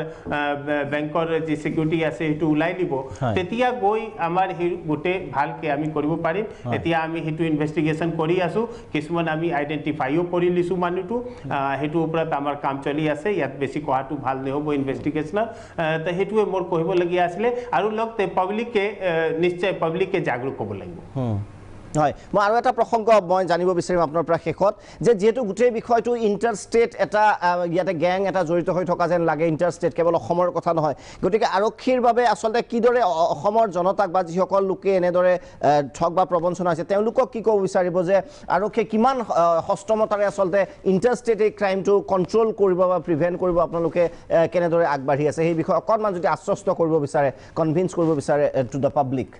বেংকৰ যে সিকিউৰিটি আছে হেতু উলাই দিব তেতিয়া গৈ আমাৰ হে গুটে ভালকে আমি কৰিব পাৰিম এতিয়া আমি হেতু ইনভেষ্টিগেশন কৰি আছো কিছুমান আমি আইডেন্টিফাইও কৰি লিছো মানুহটো হেতু ওপৰত আমাৰ কাম চলি আছে ইয়াত বেছি কোৱাটো ভাল নহব ইনভেষ্টিগেশন তে হেতুৱে মোৰ কহিব লাগি আছিল আৰু লগতে পাব্লিকে নিশ্চয় পাব্লিকে জাগৰুক হ'ব লাগিব হয় মই আৰু এটা প্ৰসংগ মই জানিব বিচাৰিম আপোনাৰ পৰা শেষত যে যেহেতু গোটেই বিষয়টো ইন্টাৰষ্টেট এটা ইয়াতে গ্যাং এটা জড়িত হৈ থকা যেন লাগে ইন্টাৰষ্টেট কেৱল অসমৰ কথা নহয় গতিকে আৰক্ষীৰ বাবে আসলে কিদৰে অসমৰ জনতাক বা যিসকল লোকে এনেদৰে ঠগ বা প্ৰবঞ্চনা আছে তেওঁলোকক কি ক'ব বিচাৰিব যে আৰক্ষী কিমান হস্তমতাৰে আসলে ইন্টাৰষ্টেট এই ক্ৰাইমটো কন্ট্ৰোল কৰিব বা প্ৰিভেন্ট কৰিব আপোনালোকে কেনেদৰে আগবাঢ়ি আছে সেই বিষয়ে অকণমান যদি আশ্বস্ত কৰিব বিচাৰে কনভিন্স কৰিব বিচাৰে টু দ্য পাব্লিক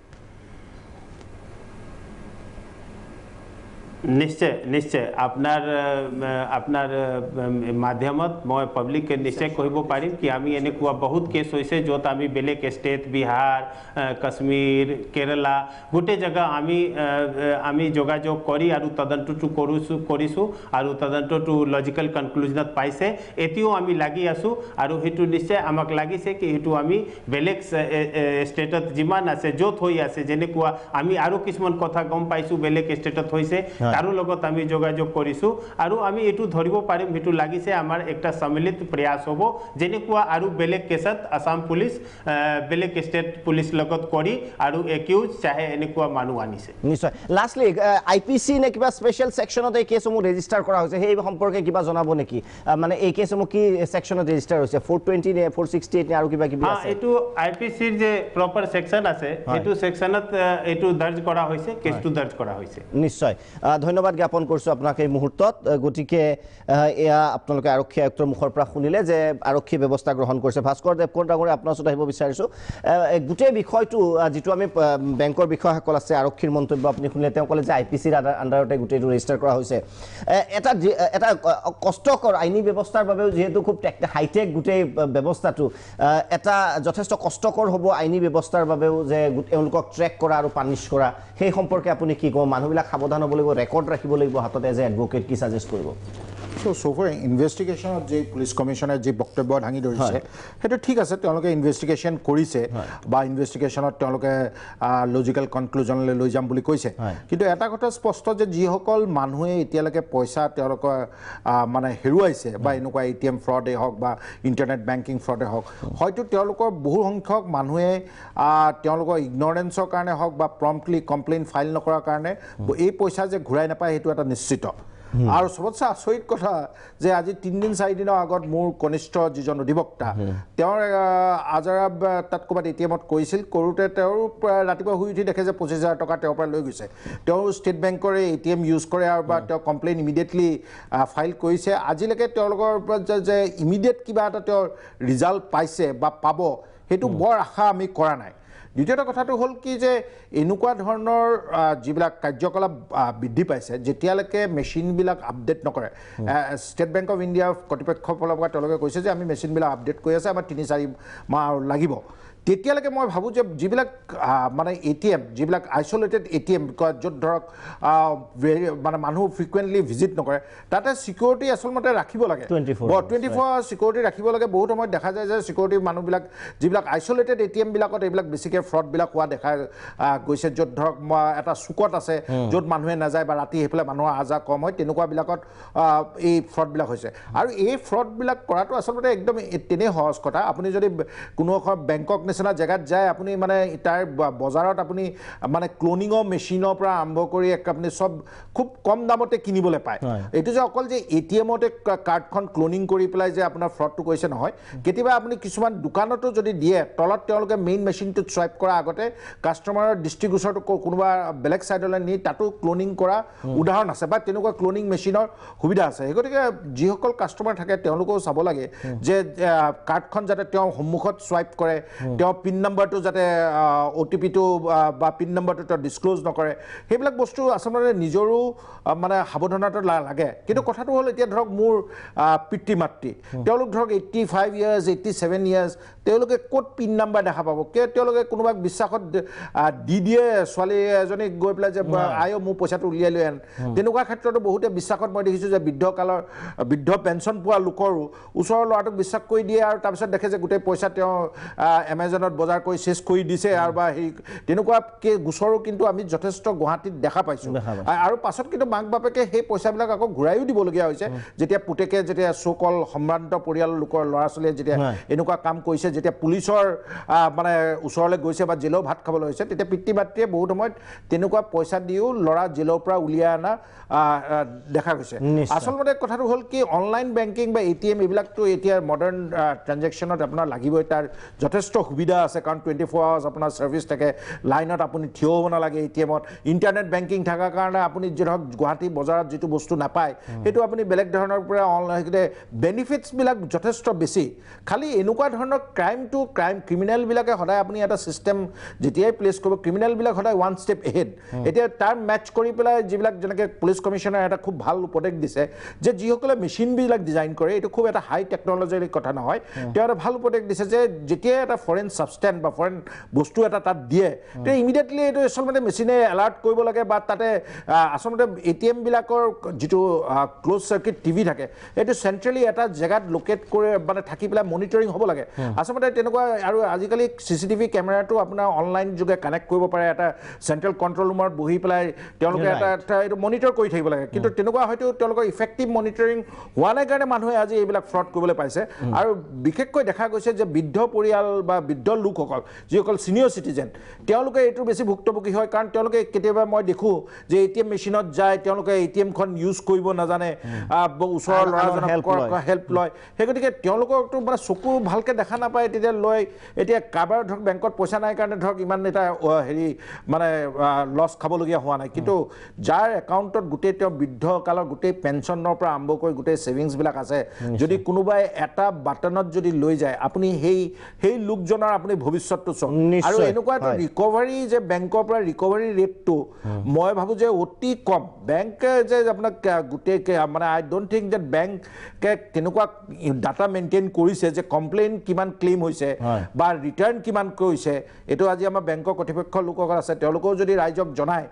নিশ্চয় নিশ্চয় আপনাৰ মাধ্যমত মই পাব্লিক নিশ্চয় কহিব পাৰিম কি আমি এনেকুৱা বহুত কেছ হৈছে যত আমি বেলেগ স্টেট বিহাৰ কাশ্মীৰ কেৰালা গোটে জায়গা আমি যোগাযোগ কৰি আৰু তদন্তটো কৰিছো আৰু তদন্তটো লজিক্যাল কনক্লুজনত পাইছে এতিয়াও আমি লাগি আছো আৰু হেতু নিশ্চয় আমাক লাগিছে কি হেতু আমি বেলেগ স্টেটত যিমান আছে যত হৈ আছে যেনেকুৱা আমি আৰু কিছুমান কথা গম পাইছো বেলেগ স্টেটত হৈছে তাৰো লগত আমি যোগাযোগ কৰিছো আৰু আমি এটু ধৰিব পাৰিম হেতু লাগিছে আমাৰ একটা সম্মিলিত প্ৰয়াস হ'ব যেনেকুৱা আৰু বেলেগ কেছত আসাম পুলিচ বেলেগ স্টেট পুলিচ লগত কৰি আৰু একিউজ চাহে এনেকুৱা মানুহ আনিছে নিশ্চয় লাষ্টলি IPC নে কিবা স্পেশাল সেকশনত এই কেছসমূহ ৰেজিষ্টাৰ কৰা হৈছে সেই সম্পৰ্কে কিবা জনাব নেকি মানে এই কেছসমূহ কি সেকশনত ৰেজিষ্টাৰ হৈছে 420 নে 468 নে আৰু কিবা কিবি আছে এটু IPC ৰ যে প্ৰপাৰ সেকশন আছে এটু সেকশনত এটু দৰ্জ কৰা হৈছে কেছটো দৰ্জ কৰা হৈছে নিশ্চয় ধন্যবাদ জ্ঞাপন কৰিছো আপোনাক এই মুহূৰ্তত গতিকে এয়া আপোনালোকে আৰক্ষী আয়ুক্তৰ মুখৰ পৰা শুনিলে যে আৰক্ষী ব্যৱস্থা গ্ৰহণ কৰিছে ভাস্কৰ দেৱকোন ডাঙৰে আপোনাৰ ওচৰত আহিব বিচাৰিছো গোটেই বিষয়টো যেটো আমি বেংকৰ বিষয়সকল আছে আৰক্ষীৰ মন্তব্য আপুনি শুনিলে তেওঁ ক'লে যে IPC ৰ আন্ডাৰতে গোটেইটো ৰেজিষ্টাৰ কৰা হৈছে এটা কষ্টকৰ আইনী ব্যৱস্থাৰ বাবে যেহেতু খুব হাইটেক গোটেই ব্যৱস্থাটো এটা যথেষ্ট কষ্টকৰ হ'ব আইনী ব্যৱস্থাৰ বাবেও যে তেওঁলোকক ট্ৰেক কৰা আৰু পানিশ কৰা সেই সম্পৰ্কে আপুনি কি ক'ব মানুহবিলাক সাৱধান হ'ব লাগিব ৰেকৰ্ড ৰাখিব লাগিব হাতত এজ এ এডভোকেট কি সাজেষ্ট কৰিব সো ফৰ ইনভেষ্টিগেশ্যনত যে পুলিচ কমিশ্যনাৰে যে বক্তব্য দাঙি ধৰিছে সেইটো ঠিক আছে তেওঁলোকে ইনভেষ্টিগেশ্যন কৰিছে বা ইনভেষ্টিগেশ্যনত তেওঁলোকে লজিকেল কনক্লুজনলৈ লৈ যাম বুলি কৈছে কিন্তু এটা কথা স্পষ্ট যে যিসকল মানুহে এতিয়ালৈকে পইচা তেওঁলোকৰ মানে হেৰুৱাইছে বা এনেকুৱা ATM ফ্ৰডে হওক বা ইণ্টাৰনেট বেংকিং ফ্ৰডে হওক হয়তো তেওঁলোকৰ বহু সংখ্যক মানুহে তেওঁলোকৰ ইগনৰেঞ্চৰ কাৰণে হওক বা প্ৰম্পটলি কমপ্লেইন ফাইল নকৰাৰ কাৰণে এই পইচা যে ঘূৰাই নাপায় সেইটো এটা নিশ্চিত আৰু সবতছে আচৰিত কথা যে আজি 3 দিন 4 দিনৰ আগত মোৰ কনিষ্ঠ যিজন অধিবক্তা তেওঁৰ আজাৰা তাত ক'ৰবাত ATMত কৈছিল কৰোঁতে তেওঁৰ ৰাতিপুৱা শুই উঠি দেখে যে 25,000 টকা তেওঁৰ পৰা লৈ গৈছে তেওঁ ষ্টেট বেংকৰে ATM ইউজ কৰে আৰু বা তেওঁ কমপ্লেইন ইমিডিয়েটলি ফাইল কৰিছে আজিলৈকে তেওঁলোকৰ যে ইমিডিয়েট কিবা এটা তেওঁৰ ৰিজাল্ট পাইছে বা পাব সেইটো বৰ আশা আমি কৰা নাই দ্বিতীয়টো কথাটো হ'ল কি যে এনেকুৱা ধৰণৰ যিবিলাক কাৰ্যকলাপ বৃদ্ধি পাইছে যেতিয়ালৈকে মেচিনবিলাক আপডেট নকৰে ষ্টেট বেংক অফ ইণ্ডিয়া কৰ্তৃপক্ষৰ ফালৰ পৰা তেওঁলোকে কৈছে যে আমি মেচিনবিলাক আপডেট কৰি আছে আমাৰ 3-4 মাহ লাগিব তেতিয়ালৈকে মই ভাবোঁ যে যিবিলাক মানে ATM যিবিলাক আইচলেটেড ATM য'ত ধৰক মানে মানুহ ফ্ৰিকুৱেণ্টলি ভিজিট নকৰে তাতে ছিকিউৰিটি আচলমতে ৰাখিব লাগে 24 ছিকিউৰিটি ৰাখিব লাগে বহুত সময়ত দেখা যায় যে ছিকিউৰিটি মানুহবিলাক যিবিলাক আইচলেটেড ATM বিলাকত এইবিলাক বেছিকৈ ফ্ৰডবিলাক হোৱা দেখা গৈছে য'ত ধৰক এটা চুকত আছে য'ত মানুহে নাযায় বা ৰাতি সেইফালে মানুহৰ আহা যোৱা কম হয় তেনেকুৱাবিলাকত এই ফ্ৰডবিলাক হৈছে আৰু এই ফ্ৰডবিলাক কৰাটো আচলতে একদম তেনেই সহজ কথা আপুনি যদি কোনো এখন বেংকক নিচিনা জেগাত যায় আপুনি মানে তাৰ বজাৰত আপুনি মানে ক্লোনিঙৰ মেচিনৰ পৰা আৰম্ভ কৰি আপুনি চব খুব কম দামতে কিনিবলৈ পায় এইটো যে অকল যে ATMতে কাৰ্ডখন ক্লোনিং কৰি পেলাই যে আপোনাৰ ফ্ৰডটো কৰিছে নহয় কেতিয়াবা আপুনি কিছুমান দোকানতো যদি দিয়ে তলত তেওঁলোকে মেইন মেচিনটোত চুৱাইপ কৰা আগতে কাষ্টমাৰৰ ডিষ্ট্ৰিবিউচনটো কোনোবা বেলেগ ছাইডলৈ নি তাতো ক্লোনিং কৰা উদাহৰণ আছে বা তেনেকুৱা ক্লোনিং মেচিনৰ সুবিধা আছে সেই গতিকে যিসকল কাষ্টমাৰ থাকে তেওঁলোকেও চাব লাগে যে কাৰ্ডখন যাতে তেওঁ সন্মুখত চুৱাইপ কৰে তেওঁ পিন নম্বৰটো যাতে OTP-টো বা পিন নম্বৰটো তেওঁ ডিছক্ল'জ নকৰে সেইবিলাক বস্তু আচলতে নিজৰো মানে সাৱধানতা লাগে কিন্তু কথাটো হ'ল এতিয়া ধৰক মোৰ পিতৃ মাতৃ তেওঁলোক ধৰক 85 ইয়াৰ্ছ 87 ইয়াৰ্ছ তেওঁলোকে ক'ত পিন নাম্বাৰ দেখা পাব তেওঁলোকে কোনোবাক বিশ্বাসত দি দিয়ে ছোৱালী এজনীক গৈ পেলাই যে আয়ো মোৰ পইচাটো উলিয়াই লৈ আন তেনেকুৱা ক্ষেত্ৰতো বহুতে বিশ্বাসত মই দেখিছোঁ যে বৃদ্ধ পেঞ্চন পোৱা লোকৰো ওচৰৰ ল'ৰাটোক বিশ্বাস কৰি দিয়ে আৰু তাৰপিছত দেখে যে গোটেই পইচা তেওঁ এমাজনত বজাৰ কৰি চেছ কৰি দিছে আৰু বা হেৰি তেনেকুৱা গোচৰো কিন্তু আমি যথেষ্ট গুৱাহাটীত দেখা পাইছোঁ আৰু পাছত কিন্তু মাক বাপেকে সেই পইচাবিলাক আকৌ ঘূৰাইও দিবলগীয়া হৈছে যেতিয়া পুতেকে যেতিয়া চৌকল সম্ভ্ৰান্ত পৰিয়ালৰ লোকৰ ল'ৰা ছোৱালীয়ে যেতিয়া এনেকুৱা কাম কৰিছে যেতিয়া পুলিচৰ মানে ওচৰলৈ গৈছে বা জেলেও ভাত খাবলৈ হৈছে তেতিয়া পিতৃ মাতৃয়ে বহুত সময়ত তেনেকুৱা পইচা দিও ল'ৰা জেলৰ পৰা উলিয়াই অনা দেখা গৈছে আচলতে কথাটো হ'ল কি অনলাইন বেংকিং বা ATM এইবিলাকতো এতিয়া মডাৰ্ণ ট্ৰানজেকশ্যনত আপোনাৰ লাগিবই তাৰ যথেষ্ট সুবিধা আছে কাৰণ 24 আৱাৰ্ছ আপোনাৰ ছাৰ্ভিচ থাকে লাইনত আপুনি থিয় হ'ব নালাগে ATM-ত ইণ্টাৰনেট বেংকিং থকাৰ কাৰণে আপুনি ধৰক গুৱাহাটী বজাৰত যিটো বস্তু নাপায় সেইটো আপুনি বেলেগ ধৰণৰ পৰা অনলাইন বেনিফিটছবিলাক যথেষ্ট বেছি খালি এনেকুৱা ধৰণৰ ক্ৰিমিনেলবিলাকে সদায় আপুনি এটা ছিষ্টেম যেতিয়াই প্লেচ কৰিব ক্ৰিমিনেলবিলাক সদায় ওৱান ষ্টেপ এহেড এতিয়া তাৰ মেটচ কৰি পেলাই যিবিলাক যেনেকৈ পুলিচ কমিশ্যনাৰে এটা খুব ভাল উপদেশ দিছে যে যিসকলে মেচিনবিলাক ডিজাইন কৰে এইটো খুব এটা হাই টেকন'লজিৰ কথা নহয় তেওঁ এটা ভাল উপদেশ দিছে যে যেতিয়াই এটা ফৰেন ছাবষ্টেন্স বা ফৰেন বস্তু এটা তাত দিয়ে তেতিয়া ইমিডিয়েটলি এইটো আচলতে মেচিনে এলাৰ্ট কৰিব লাগে বা তাতে আচলতে ATM-বিলাকৰ যিটো ক্ল'জ চাৰ্কিট টিভি থাকে এইটো চেণ্ট্ৰেলি এটা জেগাত লোকেট কৰি মানে থাকি পেলাই মনিটৰিং হ'ব লাগে আচলতে তেনেকুৱা আৰু আজিকালি CCTV কেমেৰাটো আপোনাৰ অনলাইন যোগে কানেক্ট কৰিব পাৰে এটা চেণ্ট্ৰেল কণ্ট্ৰল ৰুমত বহি পেলাই তেওঁলোকে এটা এইটো মনিটৰ কৰি থাকিব লাগে কিন্তু তেনেকুৱা হয়তো তেওঁলোকৰ ইফেক্টিভ মনিটৰিং হোৱা নাই কাৰণে মানুহে আজি এইবিলাক ফ্ৰড কৰিবলৈ পাইছে আৰু বিশেষকৈ দেখা গৈছে যে বৃদ্ধ পৰিয়াল বা বৃদ্ধ লোকসকল যিসকল ছিনিয়ৰ চিটিজেন তেওঁলোকে এইটো বেছি ভুক্তভোগী হয় কাৰণ তেওঁলোকে কেতিয়াবা মই দেখোঁ যে ATM মেচিনত যায় তেওঁলোকে ATM-খন ইউজ কৰিব নাজানে ওচৰৰ ল'ৰাজনক হেল্প লয় সেই গতিকে তেওঁলোককতো মানে চকু ভালকৈ দেখা নাপায় তেতিয়া লৈ এতিয়া কাৰোবাৰ ধৰক বেংকত পইচা নাই কাৰণে ধৰক ইমান এটা হেৰি মানে লছ খাবলগীয়া হোৱা নাই কিন্তু যাৰ একাউণ্টত গোটেই তেওঁ বৃদ্ধকালৰ গোটেই পেঞ্চনৰ পৰা আৰম্ভ কৰি গোটেই ছেভিংছবিলাক আছে যদি কোনোবাই এটা বাটনত যদি লৈ যায় আপুনি সেই লোকজনৰ আপুনি ভৱিষ্যতটো চাওক আৰু এনেকুৱা এটা ৰিকভাৰী যে বেংকৰ পৰা ৰিকভাৰী ৰেটটো মই ভাবোঁ যে অতি কম বেংকে যে আপোনাক গোটেই মানে আই ডোণ্ট থিংক যে বেংকে তেনেকুৱা ডাটা মেইনটেইন কৰিছে যে কমপ্লেইন কিমান ক্লেইম হৈছে বা ৰিটাৰ্ণ কিমান কৰিছে এইটো আজি আমাৰ বেংকৰ কৰ্তৃপক্ষ লোকসকল আছে তেওঁলোকেও যদি ৰাইজক জনায়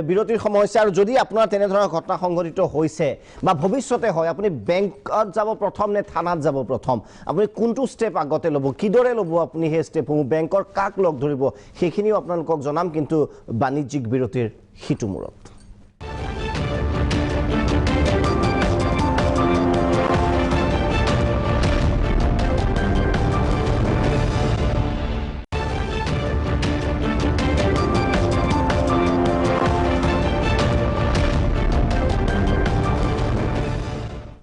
বিৰতিৰ সময় হৈছে আৰু যদি আপোনাৰ তেনেধৰণৰ ঘটনা সংঘটিত হৈছে বা ভৱিষ্যতে হয় আপুনি বেংকত যাব প্ৰথম নে থানাত যাব প্ৰথম আপুনি কোনটো ষ্টেপ আগতে ল'ব কিদৰে ল'ব আপুনি সেই ষ্টেপসমূহ বেংকৰ কাক লগ ধৰিব সেইখিনিও আপোনালোকক জনাম কিন্তু বাণিজ্যিক বিৰতিৰ সিটো মূৰত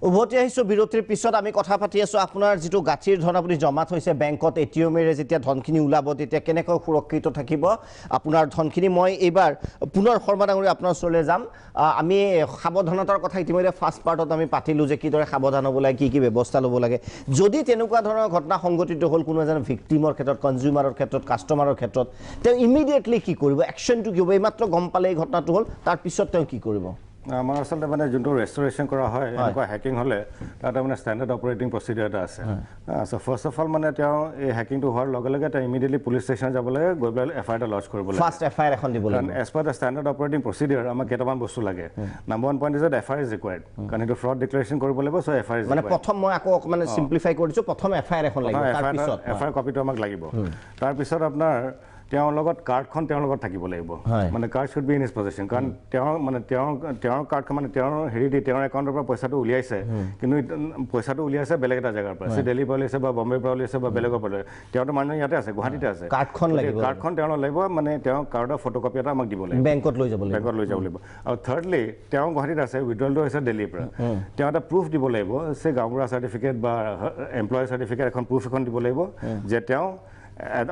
উভতি আহিছোঁ বিৰতিৰ পিছত আমি কথা পাতি আছোঁ আপোনাৰ যিটো গাঁঠিৰ ধন আপুনি জমা থৈছে বেংকত ATM-এৰে যেতিয়া ধনখিনি ওলাব তেতিয়া কেনেকৈ সুৰক্ষিত থাকিব আপোনাৰ ধনখিনি মই এইবাৰ পুনৰ শৰ্মা ডাঙৰীয়া আপোনাৰ ওচৰলৈ যাম আমি সাৱধানতাৰ কথা ইতিমধ্যে ফাৰ্ষ্ট পাৰ্টত আমি পাতিলোঁ যে কিদৰে সাৱধান হ'ব লাগে কি ব্যৱস্থা ল'ব লাগে যদি তেনেকুৱা ধৰণৰ ঘটনা সংঘটিত হ'ল কোনো এজন ভিক্টিমৰ ক্ষেত্ৰত কনজিউমাৰৰ ক্ষেত্ৰত কাষ্টমাৰৰ ক্ষেত্ৰত তেওঁ ইমিডিয়েটলি কি কৰিব একশ্যনটো কি হ'ব এইমাত্ৰ গম পালে এই ঘটনাটো হ'ল তাৰপিছত তেওঁ কি কৰিব আমাৰ আচলতে মানে যোনটো ৰেষ্টৰেশ্যন কৰা হয় এনেকুৱা হেকিং হ'লে তাতে মানে ষ্টেণ্ডাৰ্ড অপাৰেটিং প্ৰচিডিউৰ এটা আছে চ' ফাৰ্ষ্ট অফ অল মানে তেওঁ এই হেকিংটো হোৱাৰ লগে লগে তেওঁ ইমিডিয়েটলি পুলিচ ষ্টেচন যাব লাগে গৈ পেলাই এফআইআৰ এটা লজ কৰিব লাগে ফাৰ্ষ্ট এফআইআৰ এখন দিব কাৰণ লাগিব as per the standard operating procedure আমাক কেইটামান বস্তু লাগে number 1 point is that FIR is required কাৰণ এইটো ফ্ৰড ডিক্লেৰেশ্যন কৰিব লাগিব চ' এফআইআৰ ইজ মানে প্ৰথম মই আকৌ অকমান সিম্পলিফাই কৰি দিছোঁ প্ৰথম এফআইআৰ এখন লাগিব তাৰপিছত এফআইআৰ কপিটো আমাক লাগিব তাৰপিছত আপোনাৰ তেওঁৰ লগত কাৰ্ডখন তেওঁৰ লগত থাকিব লাগিব মানে card should be in his position কাৰণ তেওঁৰ কাৰ্ডখন মানে তেওঁৰ হেৰি দি তেওঁৰ একাউণ্টৰ পৰা পইচাটো উলিয়াইছে কিন্তু পইচাটো উলিয়াইছে বেলেগ এটা জেগাৰ পৰা দিল্লীৰ পৰা উলিয়াইছে বা বম্বেৰ পৰা উলিয়াইছে বা বেলেগৰ পৰা তেওঁতো মানুহ ইয়াতে আছে গুৱাহাটীতে আছে কাৰ্ডখন লাগিব কাৰ্ডখন তেওঁ লাগিব মানে তেওঁ কাৰ্ডৰ ফটোকপি এটা আমাক দিব লাগিব বেংকত লৈ যাব লাগিব আৰু থাৰ্ডলি তেওঁ গুৱাহাটীত আছে উইথড্ৰলটো হৈছে দিল্লীৰ পৰা তেওঁ এটা প্ৰুফ দিব লাগিব যে গাঁওবুঢ়া চাৰ্টিফিকেট বা এমপ্লয়ী চাৰ্টিফিকেট এখন প্ৰুফ এখন দিব লাগিব যে তেওঁ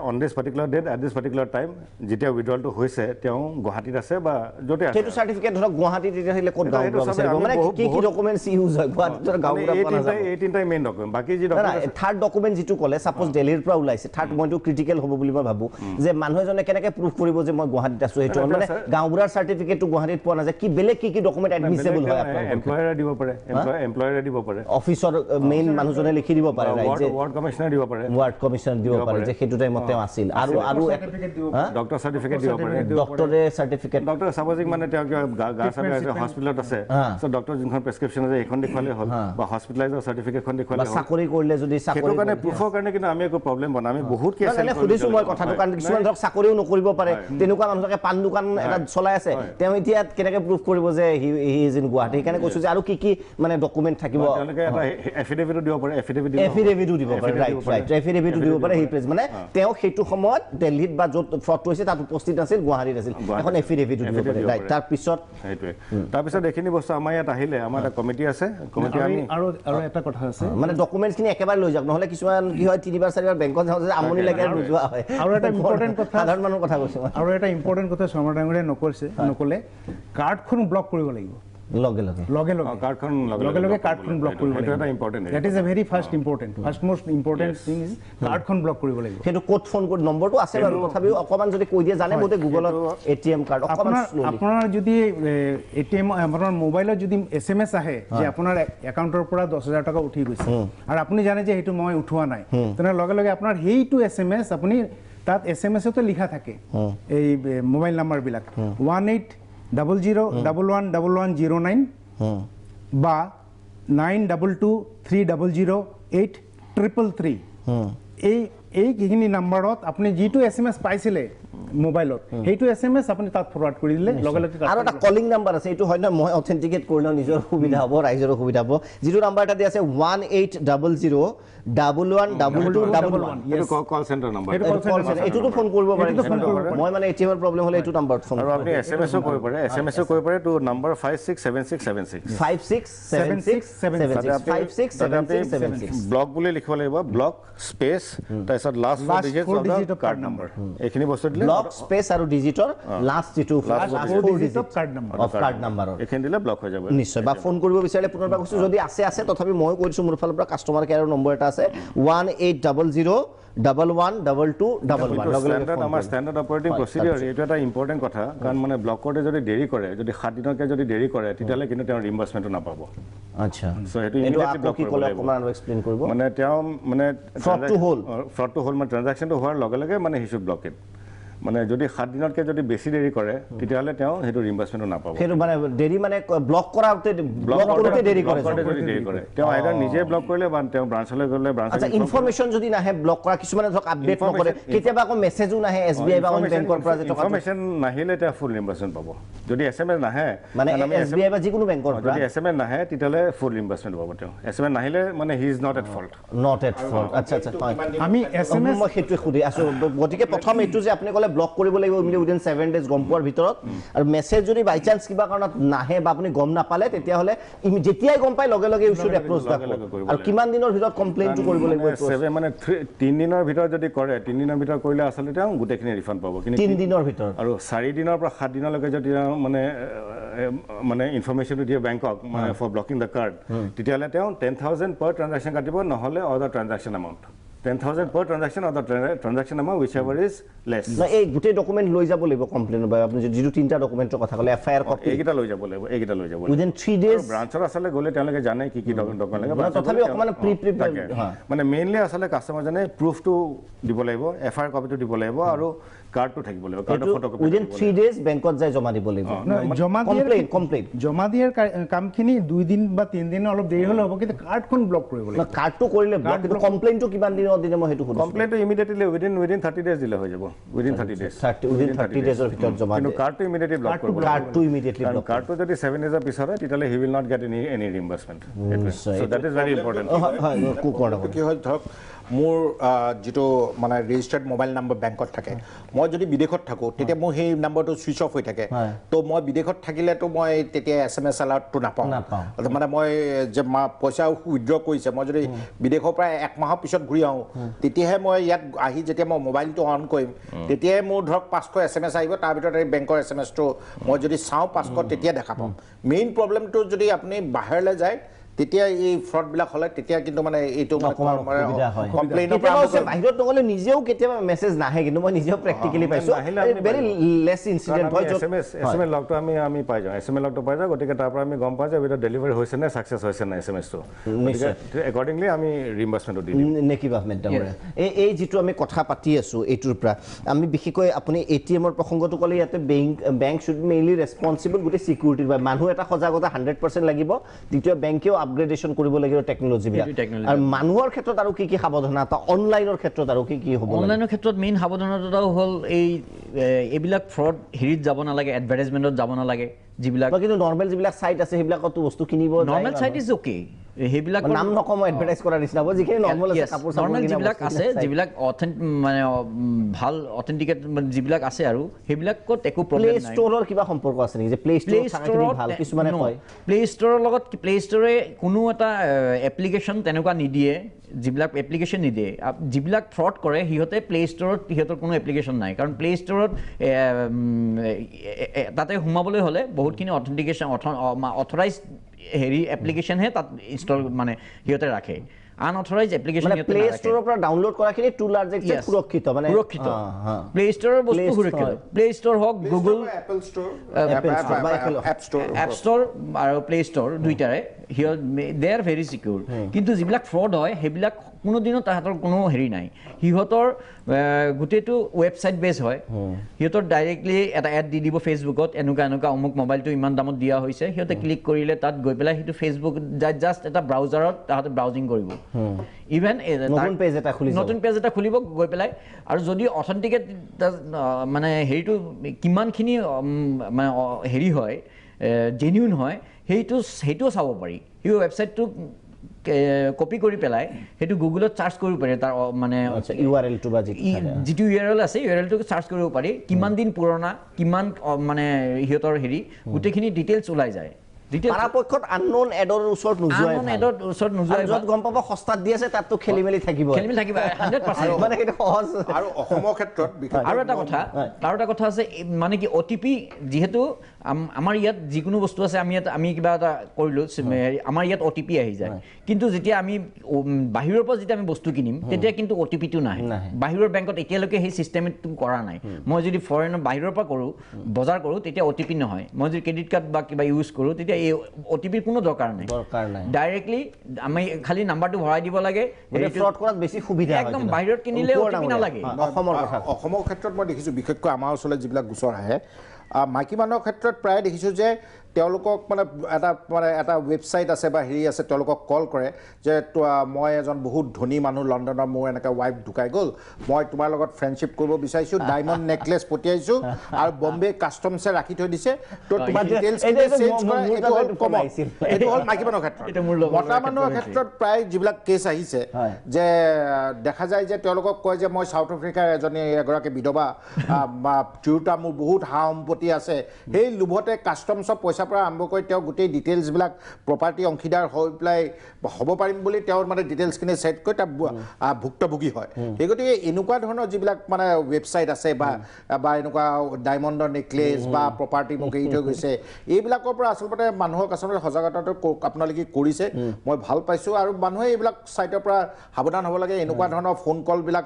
on this particular date at this particular time যেতিয়া উইথড্ৰলটো হৈছে তেওঁ গুৱাহাটীত আছে বা য'তে আছে সেইটো চাৰ্টিফিকেট ধৰক গুৱাহাটীত তেতিয়া আহিলে ক'ত গাঁওবুঢ়া বিচাৰিব মানে কি ডকুমেণ্টছ ইউজ হয় গুৱাহাটীত গাঁওবুঢ়া পোৱা নাযাব এই তিনিটাই মেইন ডকুমেণ্ট বাকী যি থাৰ্ড ডকুমেণ্ট যিটো ক'লে ছাপ'জ দিল্লীৰ পৰা ওলাইছে থাৰ্ড মইটো ক্ৰিটিকেল হ'ব বুলি মই ভাবোঁ যে মানুহ এজনে কেনেকৈ প্ৰুফ কৰিব যে মই গুৱাহাটীত আছোঁ সেইটো মানে গাঁওবুঢ়াৰ চাৰ্টিফিকেটটো গুৱাহাটীত পোৱা নাযায় কি বেলেগ কি ডকুমেণ্ট এডমিছেবল হয় আপোনাৰ এমপ্লয়াৰে দিব পাৰে অফিচৰ মেইন মানুহজনে লিখি দিব পাৰে ৱাৰ্ড কমিছনাৰ দিব পাৰে দিব পাৰে যে সেইটো টাইমত তেওঁ আছিল আৰু ডক্টৰ চাৰ্টিফিকেট দিব পাৰে ডক্টৰে চাৰ্টিফিকেট ডক্টৰ চাপ'জিং মানে তেওঁ কিবা গা চাবে হস্পিটেলত আছে চ' ডক্টৰ যোনখন প্ৰেছক্ৰিপশ্যন আছে এইখন দেখুৱালে হ'ল বা হস্পিটেলাইজৰ চাৰ্টিফিকেটখন দেখুৱালে হ'ল চাকৰি কৰিলে যদি সেইটো কাৰণে প্ৰুফৰ কাৰণে কিন্তু আমি একো প্ৰব্লেম বনাম আমি বহুত কেছ সুধিছোঁ মই কথাটো কাৰণ কিছুমান ধৰক চাকৰিও নকৰিব পাৰে তেনেকুৱা মানুহ থাকে পাণ দোকান এটা চলাই আছে তেওঁ এতিয়া কেনেকৈ প্ৰুফ কৰিব যে হি ইজ ইন গুৱাহাটী সেইকাৰণে কৈছোঁ যে আৰু কি কি মানে ডকুমেণ্ট থাকিব তেওঁলোকে এটা এফিডেভিটো দিব পাৰে এফিডেভিটো দিব পাৰে ৰাইট এফিডেভিটো দিব পাৰে সেই পেজ মানে তেওঁ সেইটো সময়ত দিল্লীত বা য'ত ফ্ৰডটো হৈছে তাত উপস্থিত আছিল গুৱাহাটীত আছিল এখন এফিডেভিটো দিব পাৰে ৰাইট তাৰপিছত সেইটোৱে তাৰপিছত এইখিনি বস্তু আমাৰ ইয়াত আহিলে আমাৰ এটা কমিটি আছে কমিটি আমি আৰু এটা কথা আছে মানে ডকুমেণ্টছখিনি একেবাৰে লৈ যাওক নহ'লে কিছুমান কি হয় 3-4 বেংকত যাওঁতে যে আমনি লাগে আৰু নোযোৱা হয় আৰু এটা ইম্পৰ্টেণ্ট কথা সাধাৰণ মানুহৰ কথা কৈছোঁ আৰু এটা ইম্পৰ্টেণ্ট কথা শৰ্মা ডাঙৰীয়াই নকলে কাৰ্ডখন ব্লক কৰিব লাগিব লগে কাৰ্ডখন কাৰ্ডখন ব্লক কৰিব লাগিব এটা important that is a very first most important thing is কাৰ্ডখন ব্লক কৰিব লাগিব সেইটো ক'ত ফোন কৰি নম্বৰটো আছে বাৰু তথাপিও অকণমান যদি কৈ দিয়ে জানে বোধে গুগলত এটিএম কাৰ্ড অকণমান আপোনাৰ যদি এটিএম আপোনাৰ মোবাইলত যদি SMS আহে যে আপোনাৰ একাউণ্টৰ পৰা 10,000 টকা উঠি গৈছে আৰু আপুনি জানে যে সেইটো মই উঠোৱা নাই তেনেহ'লে লগে লগে আপোনাৰ সেইটো SMS আপুনি তাত SMS-তে লিখা থাকে এই মোবাইল নাম্বাৰবিলাক 1800111109 বা 9223008333 এইখিনি নাম্বাৰত আপুনি যিটো SMS পাইছিলে মোবাইলত সেইটো SMS আপুনি তাত ফৰৱাৰ্ড কৰি দিলে লগে লগে আৰু এটা কলিং নাম্বাৰ আছে এইটো হয় না মই অথেন্টিকেট কৰিলেও নিজৰ সুবিধা হ'ব ৰাইজৰ সুবিধা হ'ব যিটো নাম্বাৰ এটা দি আছে 1800112211 এইটো কল চেণ্টাৰ নাম্বাৰ এইটোতো ফোন কৰিব পাৰে মই মানে এটিএমৰ প্ৰব্লেম হ'লে এইটো নাম্বাৰত ফোন আৰু আপুনি SMS-ও কৰিব পাৰে SMS-ও কৰিব পাৰে টু নাম্বাৰ 567676 ব্লক বুলি লিখিব লাগিব ব্লক স্পেচ তাৰপিছত last 4 digit of card number এইখিনি বস্তু দিলে ব্লক স্পেচ আৰু ডিজিটৰ লাষ্ট যেটো 4 ডিজিট অফ কাৰ্ড নাম্বাৰৰ এইখিনি দিলে ব্লক হৈ যাব নিশ্চয় বা ফোন কৰিব বিচাৰিলে পুনৰবাৰ কৈছোঁ যদি আছে তথাপি মই কৈছোঁ মোৰ ফালৰ পৰা কাষ্টমাৰ কেয়াৰৰ নম্বৰ এটা আছে 1800112211 আমাৰ ষ্টেণ্ডাৰ্ড অপাৰেটিং প্ৰচিডিউৰ এইটো এটা ইম্পৰ্টেণ্ট কথা কাৰণ মানে ব্লকতে যদি দেৰি কৰে যদি 7 দিনলৈকে যদি দেৰি কৰে তেতিয়াহ'লে কিন্তু তেওঁ ৰিম্বাৰ্চমেণ্টটো নাপাব আচ্ছা সো সেইটো ইমিডিয়েটলি ব্লক কৰিব লাগিব অকণমান এক্সপ্লেইন কৰিব মানে তেওঁ মানে ফ্ৰডটো হ'ল মানে ট্ৰানজাকশ্যনটো হোৱাৰ লগে লগে মানে হি শুড ব্লক ইট মানে যদি 7 দিনতকৈ যদি বেছি দেৰি কৰে তেতিয়াহ'লে তেওঁ সেইটো ৰিম্বাৰ্চমেণ্টটো নাপাব সেইটো মানে দেৰি মানে ব্লক কৰোঁতে দেৰি কৰে তেওঁ আইদাৰ নিজে ব্লক কৰিলে বা তেওঁ ব্ৰাঞ্চলৈ গ'লে আচ্ছা ইনফৰমেশ্যন যদি নাহে ব্লক কৰা কিছুমানে ধৰক আপডেট নকৰে কেতিয়াবা আকৌ মেছেজো নাহে SBI বা অন্য বেংকৰ পৰা যে ইনফৰমেশ্যন নাহিলে তেওঁ ফুল ৰিম্বাৰ্চমেণ্ট পাব যদি SMS নাহে মানে SBI বা যিকোনো বেংকৰ পৰা যদি SMS নাহে তেতিয়াহ'লে ফুল ৰিম্বাৰ্চমেণ্ট পাব তেওঁ SMS নাহিলে মানে he is not at fault আচ্ছা আমি SMS মই সেইটোৱে সুধি আছোঁ গতিকে প্ৰথম এইটো যে আপুনি ক'লে ব্লক কৰিব লাগিব উইদিন 7 ডেজ গম পোৱাৰ ভিতৰত আৰু মেছেজ যদি বাই চান্স কিবা কাৰণত নাহে বা আপুনি গম নাপালে তেতিয়াহ'লে যেতিয়াই গম পায় লগে লগে ইউশ্বুড এপ্ৰ'চ বেক আৰু কিমান দিনৰ ভিতৰত কমপ্লেইনটো কৰিব লাগিব মানে 3 দিনৰ ভিতৰত যদি কৰে 3 দিনৰ ভিতৰত কৰিলে আচলতে তেওঁ গোটেইখিনি ৰিফাণ্ড পাব কিন্তু 3 দিনৰ ভিতৰত আৰু 4 দিনৰ পৰা 7 দিনলৈকে যদি মানে ইনফৰমেশ্যনটো দিয়ে বেংকক মানে ফৰ ব্লকিং দ্য কাৰ্ড তেতিয়াহ'লে তেওঁ 10,000 পাৰ ট্ৰানজাকশ্যন কাটিব নহ'লে order ট্ৰানজাকশ্যন amount 10,000 per transaction or the transaction amount whichever is less. না এই গোটেই ডকুমেণ্ট লৈ যাব লাগিব কমপ্লেইনৰ বাবে আপুনি যিটো 3টা ডকুমেণ্টৰ কথা ক'লে FIR কপি এইকেইটা লৈ যাব লাগিব এইকেইটা লৈ যাব লাগিব উইদিন 3 ডেজ ব্ৰাঞ্চৰ আচলতে গ'লে তেওঁলোকে জানে কি ডকুমেণ্ট লাগে তথাপি অকমান মানে মেইনলি আচলতে কাষ্টমাৰজনে প্ৰুফটো দিব লাগিব FIR কপিটো দিব লাগিব আৰু কাৰ্ডটো থাকিব লাগিব কাৰ্ডৰ ফটোকপি উইদিন 3 ডেজ বেংকত যাই জমা দিব লাগিব কমপ্লেইন জমা দিয়াৰ কামখিনি 2 দিন বা 3 দিন অলপ দেৰি হ'লে হ'ব কিন্তু কাৰ্ডখন ব্লক কৰিব লাগিব কাৰ্ডটো কৰিলে ব্লক কিন্তু কমপ্লেইনটো কিমান দিনৰ দিনে মই হেতু সুধিছো কমপ্লেইনটো ইমিডিয়েটলি উইদিন 30 ডেজ দিলে হৈ যাব উইদিন 30 ডেজ উইদিন 30 ডেজৰ ভিতৰত জমা কিন্তু কাৰ্ডটো ইমিডিয়েটলি ব্লক কৰিব লাগিব কাৰ্ডটো ইমিডিয়েটলি ব্লক কাৰ্ডটো যদি 7 ডেজৰ পিছত হয় তেতিয়ালে he will not get any reimbursement so that is very important হয় কি হয় ধৰক মোৰ যিটো মানে ৰেজিষ্টাৰ্ড মোবাইল নম্বৰ বেংকত থাকে মই যদি বিদেশত থাকোঁ তেতিয়া মোৰ সেই নম্বৰটো ছুইচ অফ হৈ থাকে তো মই বিদেশত থাকিলেতো মই তেতিয়া SMS এলাৰ্টটো নাপাওঁ মানে মই যে পইচা উইথড্ৰ কৰিছে মই যদি বিদেশৰ পৰা 1 মাহৰ পিছত ঘূৰি আহোঁ তেতিয়াহে মই ইয়াত আহি যেতিয়া মই মোবাইলটো অন কৰিম তেতিয়াই মোৰ ধৰক 500 SMS আহিব তাৰ ভিতৰত এই বেংকৰ SMSটো মই যদি চাওঁ 500 তেতিয়া দেখা পাম মেইন প্ৰব্লেমটো যদি আপুনি বাহিৰলৈ যায় তেতিয়া এই ফ্ৰড বিলাক হলে তেতিয়া কিন্তু মানে এইটো কমপ্লেইনৰ পৰা বাহিৰত নগলে নিজেও কেতিয়াবা মেছেজ নাহে কিন্তু মই নিজেও প্ৰেক্টিক্যালি পাইছো ভেৰি লেছ ইনসিডেন্ট হয় SMS লগটো আমি পাই যাওঁ SMS লগটো পাই যাওঁ গতিকে তাৰ পৰা আমি গম পাওঁ যে এটা ডেলিভাৰী হৈছে নে সাকসেস হৈছে না SMS-টো একৰ্ডিংলি আমি ৰিইম্বাৰ্সমেন্টটো দি দিম নেকিবা মেডামৰে এই যিটো আমি কথা পাতি আছো এইটোৰ পৰা আমি বিশেষকৈ আপুনি ATM-ৰ প্ৰসংগটো ক'লে ইয়াতে বেংক শুড মেইনলি ৰেসপন্সিবল গুটি সিকিউৰিটিৰ বা মানুহ এটা সজাগতা 100% লাগিব দ্বিতীয় বেংকেও আপগ্ৰেডেশন কৰিব লাগিব টেকনলজি বিলাক আৰু মানুহৰ ক্ষেত্ৰত আৰু কি সাৱধানতা অনলাইনৰ ক্ষেত্ৰত আৰু কি হ'ব অনলাইনৰ ক্ষেত্ৰত মেইন সাৱধানতাও হ'ল এইবিলাক ফ্ৰড হেৰিত যাব নালাগে এডভাৰটাইজমেন্টত যাব নালাগে যিবিলাক কিন্তু নৰ্মেল যিবিলাক সাইট আছে সেইবিলাকতো বস্তু কিনিব নৰ্মেল সাইট ইজ ওকে হেবিলাক নাম নকম এডভাৰটাইজ কৰাৰ নিচিনা হ'ব যিখিনি নৰ্মেল আছে কাপোৰ নৰ্মেল যিবিলাক আছে যিবিলাক মানে ভাল অথেন্টিকেট যিবিলাক আছে আৰু সেইবিলাকত একো প্ৰবলেম নাই প্লে ষ্টৰৰ কিবা সম্পৰ্ক আছে নেকি যে প্লে ষ্টৰৰ ভাল কিছুমানে কয় প্লে ষ্টৰৰ লগত প্লে ষ্টৰে কোনো এটা এপ্লিকেশন তেনেকুৱা নিদিয়ে যিবিলাক এপ্লিকেশন নিদিয়ে যিবিলাক ফ্ৰড কৰে সিহঁতে প্লে ষ্টৰত সিহঁতৰ কোনো এপ্লিকেশন নাই কাৰণ প্লে ষ্টৰত তাতে সোমাবলৈ হ'লে বহুতখিনি অথেন্টিকেশন অথৰাইজ হেৰি এপ্লিকেশনহে তাত ইনষ্টল মানে সিহঁতে ৰাখে আনঅথৰাইজ এপ্লিকেশন মানে প্লে ষ্টৰৰ পৰা ডাউনলোড কৰাখিনি টু লাৰ্জ এক্সটেন্ট সুৰক্ষিত মানে সুৰক্ষিত প্লে ষ্টৰৰ বস্তু সুৰক্ষিত প্লে ষ্টৰ হওক গুগল এপ ষ্টৰ আৰু প্লে ষ্টৰ দুইটাৰে দে আৰ ভেৰি সিকিউৰ কিন্তু যিবিলাক ফ্ৰড হয় সেইবিলাক কোনো দিনো তাহাঁতৰ কোনো হেৰি নাই সিহঁতৰ গোটেইটো ৱেবছাইট বেছ হয় সিহঁতৰ ডাইৰেক্টলি এটা এড দি দিব ফেচবুকত এনেকুৱা অমুক মোবাইলটো ইমান দামত দিয়া হৈছে সিহঁতে ক্লিক কৰিলে তাত গৈ পেলাই সেইটো ফেচবুক জাষ্ট এটা ব্ৰাউজাৰত তাহাঁতে ব্ৰাউজিং কৰিব ইভেন নতুন পেজ এটা খুলিব গৈ পেলাই আৰু যদি অথেন্টিকেট মানে হেৰিটো কিমানখিনি মানে হেৰি হয় জেনুইন হয় সেইটোও চাব পাৰি সেই ৱেবছাইটটো কপি কৰি পেলাই সেইটো গুগলত চাৰ্চ কৰিব পাৰি তাৰ মানে URL-টো বা যিটো URL আছে URL-টো চাৰ্চ কৰিব পাৰি কিমান দিন পুৰণা কিমান মানে সিহঁতৰ হেৰি গোটেইখিনি ডিটেইলছ ওলাই যায় পাৰাপক্ষত আননোন এডৰ ওচৰত নোযোৱাই য'ত গম পাব সস্তাত দি আছে তাততো খেলিমেলি থাকিব 100% মানে সেইটো সহজ আৰু অসমৰ ক্ষেত্ৰত আৰু এটা কথা আছে মানে কি OTP যিহেতু আমাৰ ইয়াত যিকোনো বস্তু আছে আমি কিবা এটা কৰিলোঁ আমাৰ ইয়াত OTP আহি যায় কিন্তু যেতিয়া আমি বাহিৰৰ পৰা যেতিয়া আমি বস্তু কিনিম তেতিয়া কিন্তু OTP-টো নাহে বাহিৰৰ বেংকত এতিয়ালৈকে সেই চিষ্টেমটো কৰা নাই মই যদি ফৰেনৰ বাহিৰৰ পৰা কৰোঁ বজাৰ কৰোঁ তেতিয়া OTP নহয় মই যদি ক্ৰেডিট কাৰ্ড বা কিবা ইউজ কৰোঁ তেতিয়া এই OTP-ৰ কোনো দৰকাৰ নাই ডাইৰেক্টলি আমি খালি নাম্বাৰটো ভৰাই দিব লাগে ফ্ৰড কৰাত বেছি সুবিধা হয় একদম বাহিৰত কিনিলে OTP নালাগে অসমৰ ক্ষেত্ৰত মই দেখিছোঁ বিশেষকৈ আমাৰ ওচৰলৈ যিবিলাক গোচৰ আহে মাইকী মানুহৰ ক্ষেত্ৰত প্ৰায় দেখিছোঁ যে তেওঁলোকক মানে এটা ৱেবছাইট আছে বা হেৰি আছে তেওঁলোকক কল কৰে যে মই এজন বহুত ধনী মানুহ লণ্ডনৰ মোৰ এনেকৈ ৱাইফ ঢুকাই গ'ল মই তোমাৰ লগত ফ্ৰেণ্ডশ্বিপ কৰিব বিচাৰিছোঁ ডায়মণ্ড নেকলেছ পঠিয়াইছোঁ আৰু বম্বে কাষ্টমছে ৰাখি থৈ দিছে তো তোমাৰ ডিটেইলছখিনি চেঞ্জ কৰা এইটো হ'ল মাইকী মানুহৰ ক্ষেত্ৰত মতা মানুহৰ ক্ষেত্ৰত প্ৰায় যিবিলাক কেছ আহিছে যে দেখা যায় যে তেওঁলোকক কয় যে মই চাউথ আফ্ৰিকাৰ এগৰাকী বিধৱা বা তিৰোতা মোৰ বহুত সা সম্পত্তি আছে সেই লোভতে কাষ্টমছৰ পইচা পইচাৰ পৰা আৰম্ভ কৰি তেওঁ গোটেই ডিটেইলছবিলাক প্ৰপাৰ্টি অংশীদাৰ হৈ পেলাই হ'ব পাৰিম বুলি তেওঁৰ মানে ডিটেইলছখিনি ছেট কৰি তাৰ ভুক্তভোগী হয় সেই গতিকে এনেকুৱা ধৰণৰ যিবিলাক মানে ৱেবছাইট আছে বা এনেকুৱা ডায়মণ্ডৰ নেকলেছ বা প্ৰপাৰ্টি মোক এৰি থৈ গৈছে এইবিলাকৰ পৰা আচলতে মানুহক আচলতে সজাগতাটো আপোনালোকে কৰিছে মই ভাল পাইছোঁ আৰু মানুহে এইবিলাক ছাইটৰ পৰা সাৱধান হ'ব লাগে এনেকুৱা ধৰণৰ ফোন কলবিলাক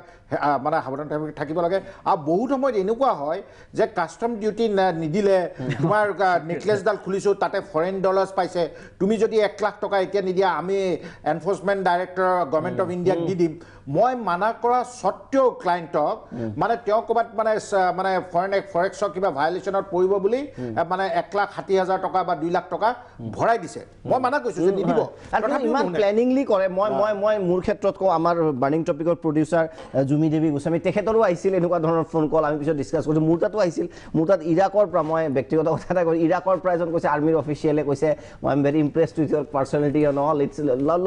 মানে সাৱধান থাকিব লাগে আৰু বহুত সময়ত এনেকুৱা হয় যে কাষ্টম ডিউটি নিদিলে তোমাৰ নেকলেছডাল খুলিছোঁ তাতে ফৰেইন ডলাৰ্ছ পাইছে তুমি যদি 1 লাখ টকা এতিয়া নিদিয়া আমি এনফৰ্চমেণ্ট ডাইৰেক্টৰ গভৰ্ণমেণ্ট অফ ইণ্ডিয়াক দি দিম মই মানা কৰা স্বত্তেও ক্লায়েণ্টক মানে তেওঁ ক'ৰবাত মানে ফৰেক্সৰ কিবা ভায়লেশ্যনত পৰিব বুলি মানে 1,60,000 টকা বা 2 লাখ টকা ভৰাই দিছে মই মানা কৈছোঁ যে নিদিব ইমান প্লেনিংলি কৰে মই মোৰ ক্ষেত্ৰত কওঁ আমাৰ বাৰ্নিং টপিকৰ প্ৰডিউচাৰ জুমি দেৱী গোস্বামী তেখেতৰো আহিছিল এনেকুৱা ধৰণৰ ফোন কল আমি পিছত ডিছকাছ কৰিছোঁ মোৰ তাতো আহিছিল মোৰ তাত ইৰাকৰ পৰা মই ব্যক্তিগত কথা এটা কৈছোঁ ইৰাকৰ পৰা এজন কৈছে আৰ্মিৰ অফিচিয়েলে কৈছে মই am very impressed with your personality and all its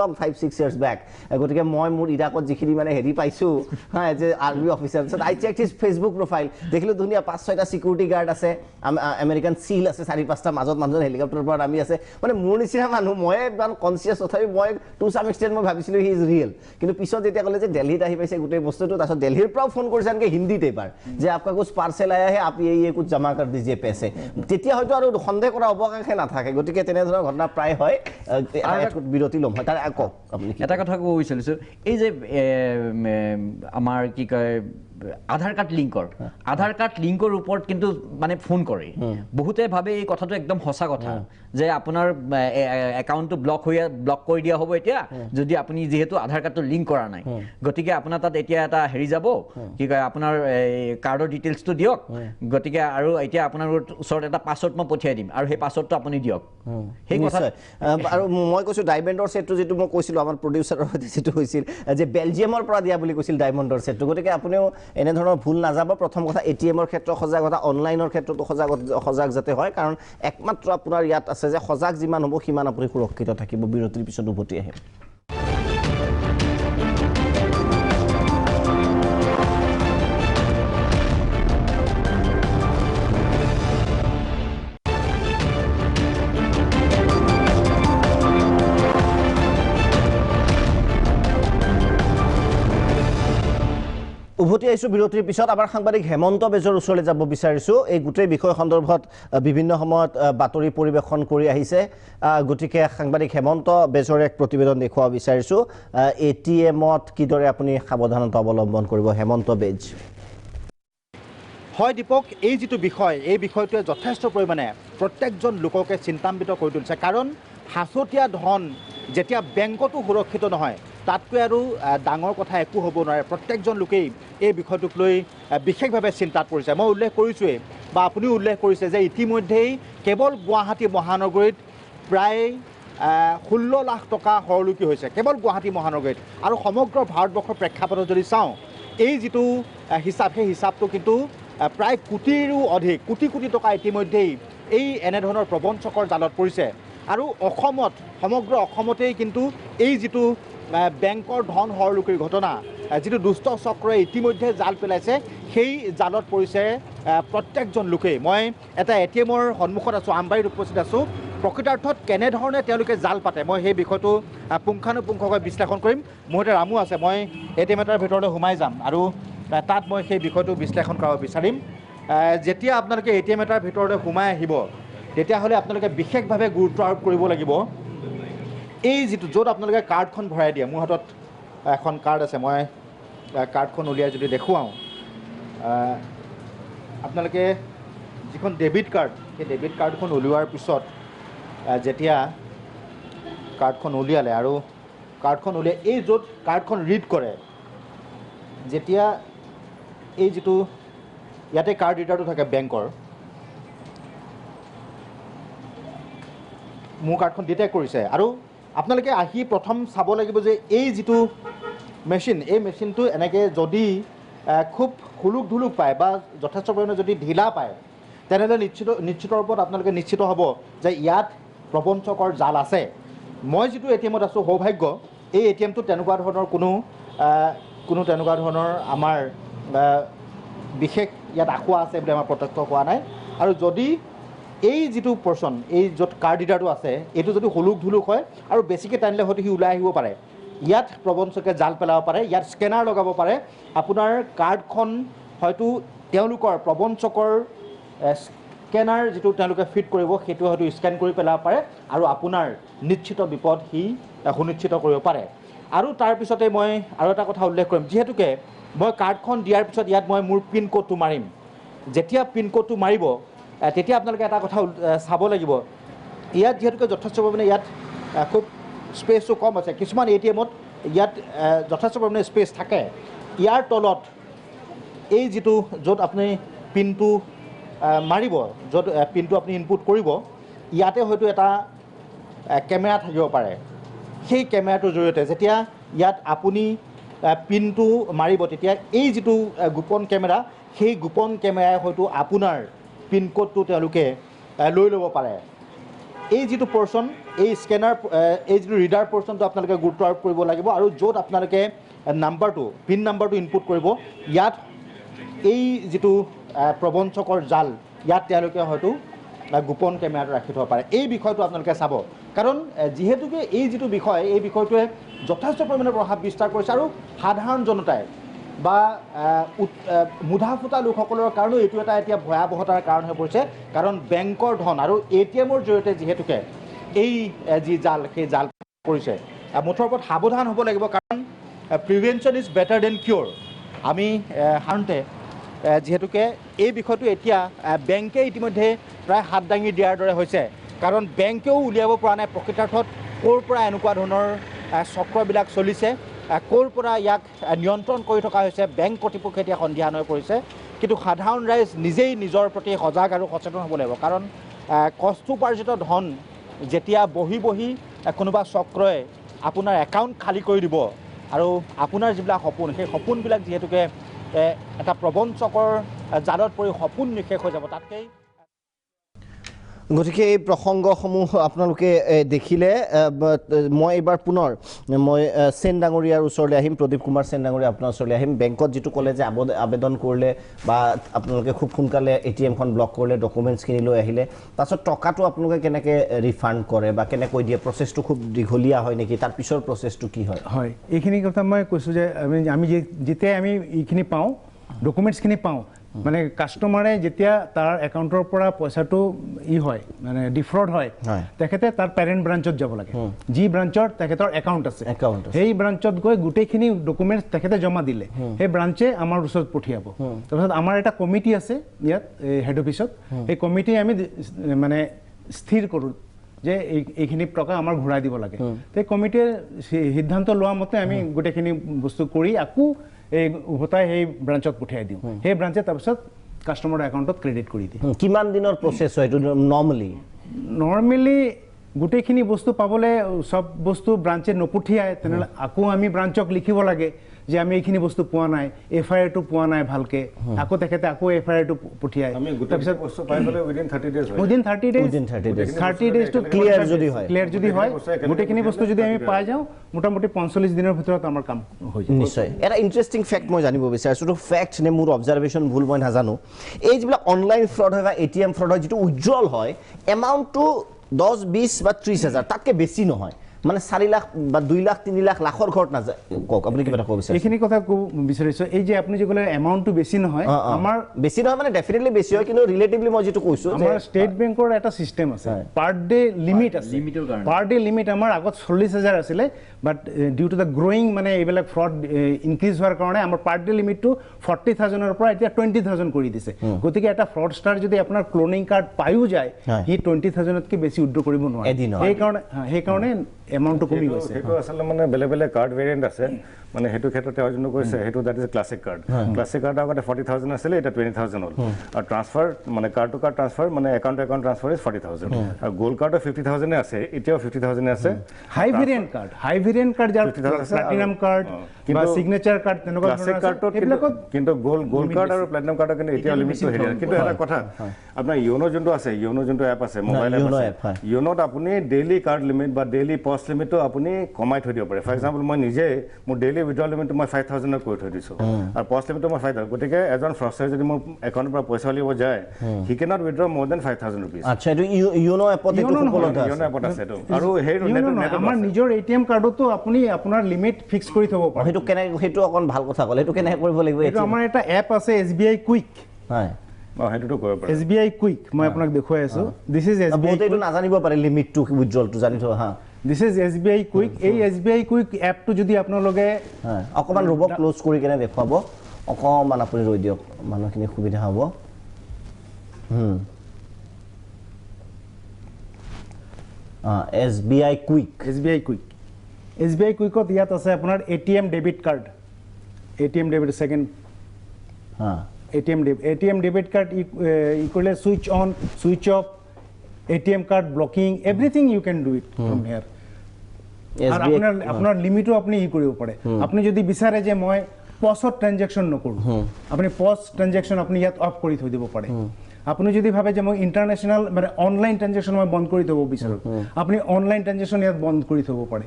long 5-6 years back গতিকে মই মোৰ ইৰাকত যিখিনি মানে হেৰি পাইছোঁ হা এজ এ আৰ্মি অফিচাৰ পিছত আই চেক হিজ ফেচবুক প্ৰফাইল দেখিলোঁ ধুনীয়া 5-6টা চিকিউৰিটি গাৰ্ড আছে আমেৰিকান চিল আছে 4-5টা মাজত মানুহজন হেলিকপ্টাৰৰ পৰা নামি আছে মানে মোৰ নিচিনা মানুহ মই ইমান কনচিয়াছ তথাপি মই টু চাম এক্সটেণ্ট মই ভাবিছিলোঁ হি ইজ ৰিয়েল কিন্তু পিছত যেতিয়া ক'লে যে দিল্লীত আহি পাইছে গোটেই বস্তুটো তাৰপিছত দিল্লীৰ পৰাও ফোন কৰিছে আনকি হিন্দীত এইবাৰ যে আপকা কুছ পাৰ্চেল আয়া হে আপ ये कुछ जमा कर दीजिए पैसे তেতিয়া হয়তো আৰু সন্দেহ কৰা অৱকাশে নাথাকে গতিকে তেনেধৰণৰ ঘটনা প্ৰায় হয় বিৰতি ল'ম হয় তাৰ কওক আপুনি এটা কথা ক'ব বিচাৰিছোঁ এই যে আমাৰ কি কয় আধাৰ কাৰ্ড লিংকৰ ওপৰত কিন্তু মানে ফোন কৰে বহুতে ভাবে এই কথাটো একদম সঁচা কথা যে আপোনাৰ একাউণ্টটো ব্লক কৰি দিয়া হ'ব এতিয়া যদি আপুনি যিহেতু আধাৰ কাৰ্ডটো লিংক কৰা নাই গতিকে আপোনাৰ তাত এতিয়া এটা হেৰি যাব কি কয় আপোনাৰ কাৰ্ডৰ ডিটেইলছটো দিয়ক গতিকে আৰু এতিয়া আপোনাৰ ওচৰত এটা পাছৱৰ্ড মই পঠিয়াই দিম আৰু সেই পাছৱৰ্ডটো আপুনি দিয়ক সেই কথা আৰু মই কৈছোঁ ডায়মণ্ডৰ ছেটটো যিটো মই কৈছিলোঁ আমাৰ প্ৰডিউচাৰৰ সৈতে যিটো হৈছিল যে বেলজিয়ামৰ পৰা দিয়া বুলি কৈছিল ডায়মণ্ডৰ ছেটটো গতিকে আপুনিও এনেধৰণৰ ভুল নাযাব প্ৰথম কথা এটিএমৰ ক্ষেত্ৰত সজাগতা অনলাইনৰ ক্ষেত্ৰতো সজাগ যাতে হয় কাৰণ একমাত্ৰ আপোনাৰ ইয়াত আছে যে সজাগ যিমান হ'ব সিমান আপুনি সুৰক্ষিত থাকিব বিৰতিৰ পিছত উভতি আহিম উভতি আহিছোঁ বিৰতিৰ পিছত আমাৰ সাংবাদিক হেমন্ত বেজৰ ওচৰলৈ যাব বিচাৰিছোঁ এই গোটেই বিষয় সন্দৰ্ভত বিভিন্ন সময়ত বাতৰি পৰিৱেশন কৰি আহিছে গতিকে সাংবাদিক হেমন্ত বেজৰ এক প্ৰতিবেদন দেখুৱাব বিচাৰিছোঁ এটিএমত কিদৰে আপুনি সাৱধানতা অৱলম্বন কৰিব হেমন্ত বেজ হয় দীপক এই যিটো বিষয় এই বিষয়টোৱে যথেষ্ট পৰিমাণে প্ৰত্যেকজন লোককে চিন্তান্বিত কৰি তুলিছে কাৰণ হাঁচতীয়া ধন যেতিয়া বেংকতো সুৰক্ষিত নহয় তাতকৈ আৰু ডাঙৰ কথা একো হ'ব নোৱাৰে প্ৰত্যেকজন লোকেই এই বিষয়টোক লৈ বিশেষভাৱে চিন্তাত পৰিছে মই উল্লেখ কৰিছোঁৱেই বা আপুনিও উল্লেখ কৰিছে যে ইতিমধ্যেই কেৱল গুৱাহাটী মহানগৰীত প্ৰায় 16 লাখ টকা হৰলুকি হৈছে কেৱল গুৱাহাটী মহানগৰীত আৰু সমগ্ৰ ভাৰতবৰ্ষৰ প্ৰেক্ষাপটত যদি চাওঁ এই যিটো হিচাপ সেই হিচাপটো কিন্তু প্ৰায় কোটিৰো অধিক কোটি টকা ইতিমধ্যেই এই এনেধৰণৰ প্ৰবঞ্চকৰ জালত পৰিছে আৰু অসমত সমগ্ৰ অসমতেই কিন্তু এই যিটো বেংকৰ ধন হৰলুকিৰ ঘটনা যিটো দুষ্ট চক্ৰই ইতিমধ্যে জাল পেলাইছে সেই জালত পৰিছে প্ৰত্যেকজন লোকেই মই এটা এটিএমৰ সন্মুখত আছোঁ আমবাৰীত উপস্থিত আছোঁ প্ৰকৃতাৰ্থত কেনেধৰণে তেওঁলোকে জাল পাতে মই সেই বিষয়টো পুংখানুপুংখকৈ বিশ্লেষণ কৰিম মোৰ সৈতে ৰামু আছে মই এটিএম এটাৰ ভিতৰলৈ সোমাই যাম আৰু তাত মই সেই বিষয়টো বিশ্লেষণ কৰাব বিচাৰিম যেতিয়া আপোনালোকে এটিএম এটাৰ ভিতৰলৈ সোমাই আহিব তেতিয়াহ'লে আপোনালোকে বিশেষভাৱে গুৰুত্ব আৰোপ কৰিব লাগিব এই যিটো য'ত আপোনালোকে কাৰ্ডখন ভৰাই দিয়ে মোৰ হাতত এখন কাৰ্ড আছে মই কাৰ্ডখন উলিয়াই যদি দেখুৱাওঁ আপোনালোকে যিখন ডেবিট কাৰ্ড সেই ডেবিট কাৰ্ডখন উলিওৱাৰ পিছত যেতিয়া কাৰ্ডখন উলিয়ালে আৰু কাৰ্ডখন উলিয়াই এই য'ত কাৰ্ডখন ৰিড কৰে যেতিয়া এই যিটো ইয়াতে কাৰ্ড ৰিডাৰটো থাকে বেংকৰ মোৰ কাৰ্ডখন ডিটেক্ট কৰিছে আৰু আপোনালোকে আহি প্ৰথম চাব লাগিব যে এই যিটো মেচিন এই মেচিনটো এনেকৈ যদি খুব হুলুক ধুলুক পায় বা যথেষ্ট পৰিমাণে যদি ঢিলা পায় তেনেহ'লে নিশ্চিত ৰূপত আপোনালোকে নিশ্চিত হ'ব যে ইয়াত প্ৰবঞ্চকৰ জাল আছে মই যিটো এটিএমত আছোঁ সৌভাগ্য এই এটিএমটোত তেনেকুৱা ধৰণৰ কোনো তেনেকুৱা ধৰণৰ আমাৰ বিশেষ ইয়াত আখুৱা আছে বুলি আমাৰ প্ৰত্যক্ষ হোৱা নাই আৰু যদি এই যিটো পাৰ্চন এই য'ত কাৰ্ড ৰিডাৰটো আছে এইটো যদি হুলুক ধুলুক হয় আৰু বেছিকৈ টানিলে হয়তো সি ওলাই আহিব পাৰে ইয়াত প্ৰবঞ্চকে জাল পেলাব পাৰে ইয়াত স্কেনাৰ লগাব পাৰে আপোনাৰ কাৰ্ডখন হয়তো তেওঁলোকৰ প্ৰবঞ্চকৰ স্কেনাৰ যিটো তেওঁলোকে ফিট কৰিব সেইটো হয়তো স্কেন কৰি পেলাব পাৰে আৰু আপোনাৰ নিশ্চিত বিপদ সি সুনিশ্চিত কৰিব পাৰে আৰু তাৰপিছতে মই আৰু এটা কথা উল্লেখ কৰিম যিহেতুকে মই কাৰ্ডখন দিয়াৰ পিছত ইয়াত মই মোৰ পিন কোডটো মাৰিম যেতিয়া পিন কোডটো মাৰিব তেতিয়া আপোনালোকে এটা কথা চাব লাগিব ইয়াত যিহেতুকে যথেষ্ট পৰিমাণে ইয়াত খুব স্পেচটো কম আছে কিছুমান ATMত ইয়াত যথেষ্ট পৰিমাণে স্পেচ থাকে ইয়াৰ তলত এই যিটো য'ত আপুনি পিনটো মাৰিব য'ত পিনটো আপুনি ইনপুট কৰিব ইয়াতে হয়তো এটা কেমেৰা থাকিব পাৰে সেই কেমেৰাটোৰ জৰিয়তে যেতিয়া ইয়াত আপুনি পিনটো মাৰিব তেতিয়া এই যিটো গোপন কেমেৰা সেই গোপন কেমেৰাই হয়তো আপোনাৰ পিন কোডটো তেওঁলোকে লৈ ল'ব পাৰে এই যিটো পৰ্চন এই স্কেনাৰ এই যিটো ৰিডাৰ পৰ্চনটো আপোনালোকে গুৰুত্ব আৰোপ কৰিব লাগিব আৰু য'ত আপোনালোকে নাম্বাৰটো পিন নাম্বাৰটো ইনপুট কৰিব ইয়াত এই যিটো প্ৰবঞ্চকৰ জাল ইয়াত তেওঁলোকে হয়তো গোপন কেমেৰাটো ৰাখি থ'ব পাৰে এই বিষয়টো আপোনালোকে চাব কাৰণ যিহেতুকে এই যিটো বিষয় এই বিষয়টোৱে যথেষ্ট পৰিমাণে প্ৰভাৱ বিস্তাৰ কৰিছে আৰু সাধাৰণ জনতাই বা মুধা ফুটা লোকসকলৰ কাৰণেও এইটো এটা এতিয়া ভয়াৱহতাৰ কাৰণ হৈ পৰিছে কাৰণ বেংকৰ ধন আৰু ATMৰ জৰিয়তে যিহেতুকে এই যি জাল সেই জাল পৰিছে মুঠৰ ওপৰত সাৱধান হ'ব লাগিব কাৰণ প্ৰিভেনশ্যন ইজ বেটাৰ দেন কিয়ৰ আমি সাধাৰণতে যিহেতুকে এই বিষয়টো এতিয়া বেংকে ইতিমধ্যে প্ৰায় হাত দাঙি দিয়াৰ দৰে হৈছে কাৰণ বেংকেও উলিয়াব পৰা নাই প্ৰকৃতাৰ্থত ক'ৰ পৰা এনেকুৱা ধৰণৰ চক্ৰবিলাক চলিছে ক'ৰ পৰা ইয়াক নিয়ন্ত্ৰণ কৰি থকা হৈছে বেংক কৰ্তৃপক্ষই এতিয়া সন্ধিহান হৈ পৰিছে কিন্তু সাধাৰণ ৰাইজ নিজেই নিজৰ প্ৰতি সজাগ আৰু সচেতন হ'ব লাগিব কাৰণ কষ্টোপাৰ্জিত ধন যেতিয়া বহি কোনোবা চক্ৰই আপোনাৰ একাউণ্ট খালী কৰি দিব আৰু আপোনাৰ যিবিলাক সপোন সেই সপোনবিলাক যিহেতুকে এটা প্ৰবঞ্চকৰ জালত পৰি সপোন নিশেষ হৈ যাব তাতকৈ গতিকে এই প্ৰসংগসমূহ আপোনালোকে দেখিলে মই এইবাৰ পুনৰ মই সেন ডাঙৰীয়াৰ ওচৰলৈ আহিম প্ৰদীপ কুমাৰ সেন ডাঙৰীয়া আপোনাৰ ওচৰলৈ আহিম বেংকত যিটো ক'লে যে আবেদন কৰিলে বা আপোনালোকে খুব সোনকালে ATMখন ব্লক কৰিলে ডকুমেণ্টছখিনি লৈ আহিলে তাৰপিছত টকাটো আপোনালোকে কেনেকৈ ৰিফাণ্ড কৰে বা কেনেকৈ দিয়ে প্ৰচেছটো খুব দীঘলীয়া হয় নেকি তাৰ পিছৰ প্ৰচেছটো কি হয় হয় এইখিনি কথা মই কৈছোঁ যে আমি যেতিয়াই আমি এইখিনি পাওঁ ডকুমেণ্টছখিনি পাওঁ মানে কাষ্টমাৰে যেতিয়া তাৰ একাউণ্টৰ পৰা পইচাটো হয় মানে ডিফ্ৰড হয় তেখেতে তাৰ পেৰেণ্ট ব্ৰাঞ্চত যাব লাগে যি ব্ৰাঞ্চৰ তেখেতৰ একাউণ্ট আছে সেই ব্ৰাঞ্চত গৈ গোটেইখিনি ডকুমেণ্টছ তেখেতে জমা দিলে সেই ব্ৰাঞ্চে আমাৰ ওচৰত পঠিয়াব তাৰপিছত আমাৰ এটা কমিটি আছে ইয়াত হেড অফিচত সেই কমিটি আমি মানে স্থিৰ কৰোঁ যে এইখিনি টকা আমাৰ ঘূৰাই দিব লাগে সেই কমিটিয়ে সিদ্ধান্ত লোৱা মতে আমি গোটেইখিনি বস্তু কৰি আকৌ এই উভতাই সেই ব্ৰাঞ্চত পঠিয়াই দিওঁ সেই ব্ৰাঞ্চে তাৰপিছত কাষ্টমাৰৰ একাউণ্টত ক্ৰেডিট কৰি দিয়ে কিমান দিনৰ প্ৰচেছ হয় এইটো নৰ্মেলি গোটেইখিনি বস্তু পাবলৈ সব বস্তু ব্ৰাঞ্চে নপঠিয়ায় তেনেহ'লে আকৌ আমি ব্ৰাঞ্চক লিখিব লাগে যে আমি এইখিনি বস্তু পোৱা নাই FIR-টো পোৱা নাই ভালকৈ আকৌ তেখেতে আকৌ FIR-টো পঠিয়ায় তাৰপিছত উইদিন 30 ডেজটো ক্লিয়াৰ যদি হয় গোটেইখিনি বস্তু যদি আমি পাই যাওঁ মোটামুটি 45 দিনৰ ভিতৰত আমাৰ কাম হৈ যায় নিশ্চয় এটা ইণ্টাৰেষ্টিং ফেক্ট মই জানিব বিচাৰিছোঁ এইটো ফেক্ট নে মোৰ অবজাৰভেশ্যন ভুল মই নাজানো এই যিবিলাক অনলাইন ফ্ৰড হয় বা ATM ফ্ৰড হয় যিটো উজ্জ্বল হয় এমাউণ্টটো 10, 20 বা 30 হাজাৰ তাতকৈ বেছি নহয় মানে 4 লাখ বা 2 লাখ 3 লাখ লাখৰ ঘৰত নাযায় কওক আপুনি কিবা এটা ক'ব বিচাৰিছে এইখিনি কথা ক'ব বিচাৰিছোঁ এই যে আপুনি যে ক'লে এমাউণ্টটো বেছি নহয় আমাৰ বেছি নহয় মানে ডেফিনেটলি বেছি হয় কিন্তু ৰিলেটিভলি মই যিটো কৈছোঁ আমাৰ ষ্টেট বেংকৰ এটা চিষ্টেম আছে পাৰ ডে লিমিট আছে পাৰ ডে লিমিট আমাৰ আগত 40,000 আছিলে বাট ডিউ টু দ্য গ্ৰ'য়িং মানে এইবিলাক ফ্ৰড ইনক্ৰিজ হোৱাৰ কাৰণে আমাৰ পাৰ ডে লিমিটটো 40,000-ৰ পৰা এতিয়া 20,000 কৰি দিছে গতিকে এটা ফ্ৰডষ্টাৰ যদি আপোনাৰ ক্লোনিং কাৰ্ড পায়ো যায় সি 20,000-তকৈ বেছি উইথড্ৰ কৰিব নোৱাৰে সেইকাৰণে এমাউণ্টটো কমি গৈছে সেইটো আচলতে মানে বেলেগ কাৰ্ড ভেৰিয়েণ্ট আছে মানে সেইটো ক্ষেত্ৰত তেওঁ যোনটো কৈছে সেইটো দ্যাট ইজ ক্লাছিক কাৰ্ড আগতে 40,000 আছিলে এটা 20,000 হ'ল আৰু ট্ৰান্সফাৰ মানে কাৰ্ড টু কাৰ্ড ট্ৰান্সফাৰ মানে account two account transfer is 40,000 আৰু গোল্ড কাৰ্ডৰ 50,000 আছে এতিয়াও 50,000 আছে হাই ভেৰিয়েণ্ট কাৰ্ড যাৰ প্লাটিনাম কাৰ্ড বা সিগনেচাৰ কাৰ্ড তেনেকুৱা ক্লাছিক কাৰ্ডত কিন্তু গোল্ড কাৰ্ড আৰু প্লাটিনাম কাৰ্ডৰ কিন্তু এতিয়া লিমিটটো হেৰি কিন্তু এটা কথা আপোনাৰ য়োনো যোনটো আছে য়োনো যোনটো এপ আছে মোবাইল এপ আছে য়োনোত আপুনি ডেইলি কাৰ্ড লিমিট বা ডেইলি পষ্ট লিমিটটো আপুনি কমাই থৈ দিব পাৰে ফৰ এক্সাম্পল মই নিজে মোৰ ডেইলি ডেইলি উইথড্ৰল লিমিটটো মই 5,000 কৰি থৈ দিছোঁ আৰু পষ্ট লিমিটটো মই 5,000 গতিকে এজন ফ্ৰডষ্টাৰে যদি মোৰ একাউণ্টৰ পৰা পইচা উলিয়াব যায় হি কেনট উইথড্ৰ মোৰ দেন 5,000 rupees আচ্ছা এইটো ইউনো এপত এইটো উপলব্ধ আছে ইউনো এপত আছে এইটো আৰু সেই আমাৰ নিজৰ ATM কাৰ্ডতো আপুনি আপোনাৰ লিমিট ফিক্স কৰি থ'ব পাৰে সেইটো কেনে সেইটো অকণ ভাল কথা ক'লে সেইটো কেনেকৈ কৰিব লাগিব এইটো আমাৰ এটা এপ আছে SBI কুইক হয় সেইটোতো কৰিব পাৰে SBI কুইক মই আপোনাক দেখুৱাই আছো দিস ইজ SBI বহুতে এইটো নাজানিব পাৰে লিমিটটো উইথড্ৰলটো জানি থোৱা হা দিস ইজ SBI কুইক এই SBI কুইক এপটো যদি আপোনালোকে অকণমান ৰ'ব ক্লোজ কৰি কেনে দেখুৱাব অকণমান আপুনি ৰৈ দিয়ক মানুহখিনি সুবিধা হ'ব SBI কুইক SBI কুইকত ইয়াত আছে আপোনাৰ ATM debit card ATM debit second ATM debit card ই কৰিলে switch on switch off ATM card blocking everything you can do it from here আৰু আপোনাৰ লিমিটো আপুনি ই কৰিব পাৰে আপুনি যদি বিচাৰে যে মই পছত ট্ৰানজেকশ্যন নকৰোঁ আপুনি পজ ট্ৰানজেকশ্যন আপুনি ইয়াত অফ কৰি থৈ দিব পাৰে আপুনি যদি ভাবে যে মই ইন্টাৰনেশ্যনেল মানে অনলাইন ট্ৰানজেকশ্যন মই বন্ধ কৰি থব বিচাৰোঁ আপুনি অনলাইন ট্ৰানজেকশ্যন ইয়াত বন্ধ কৰি থব পাৰে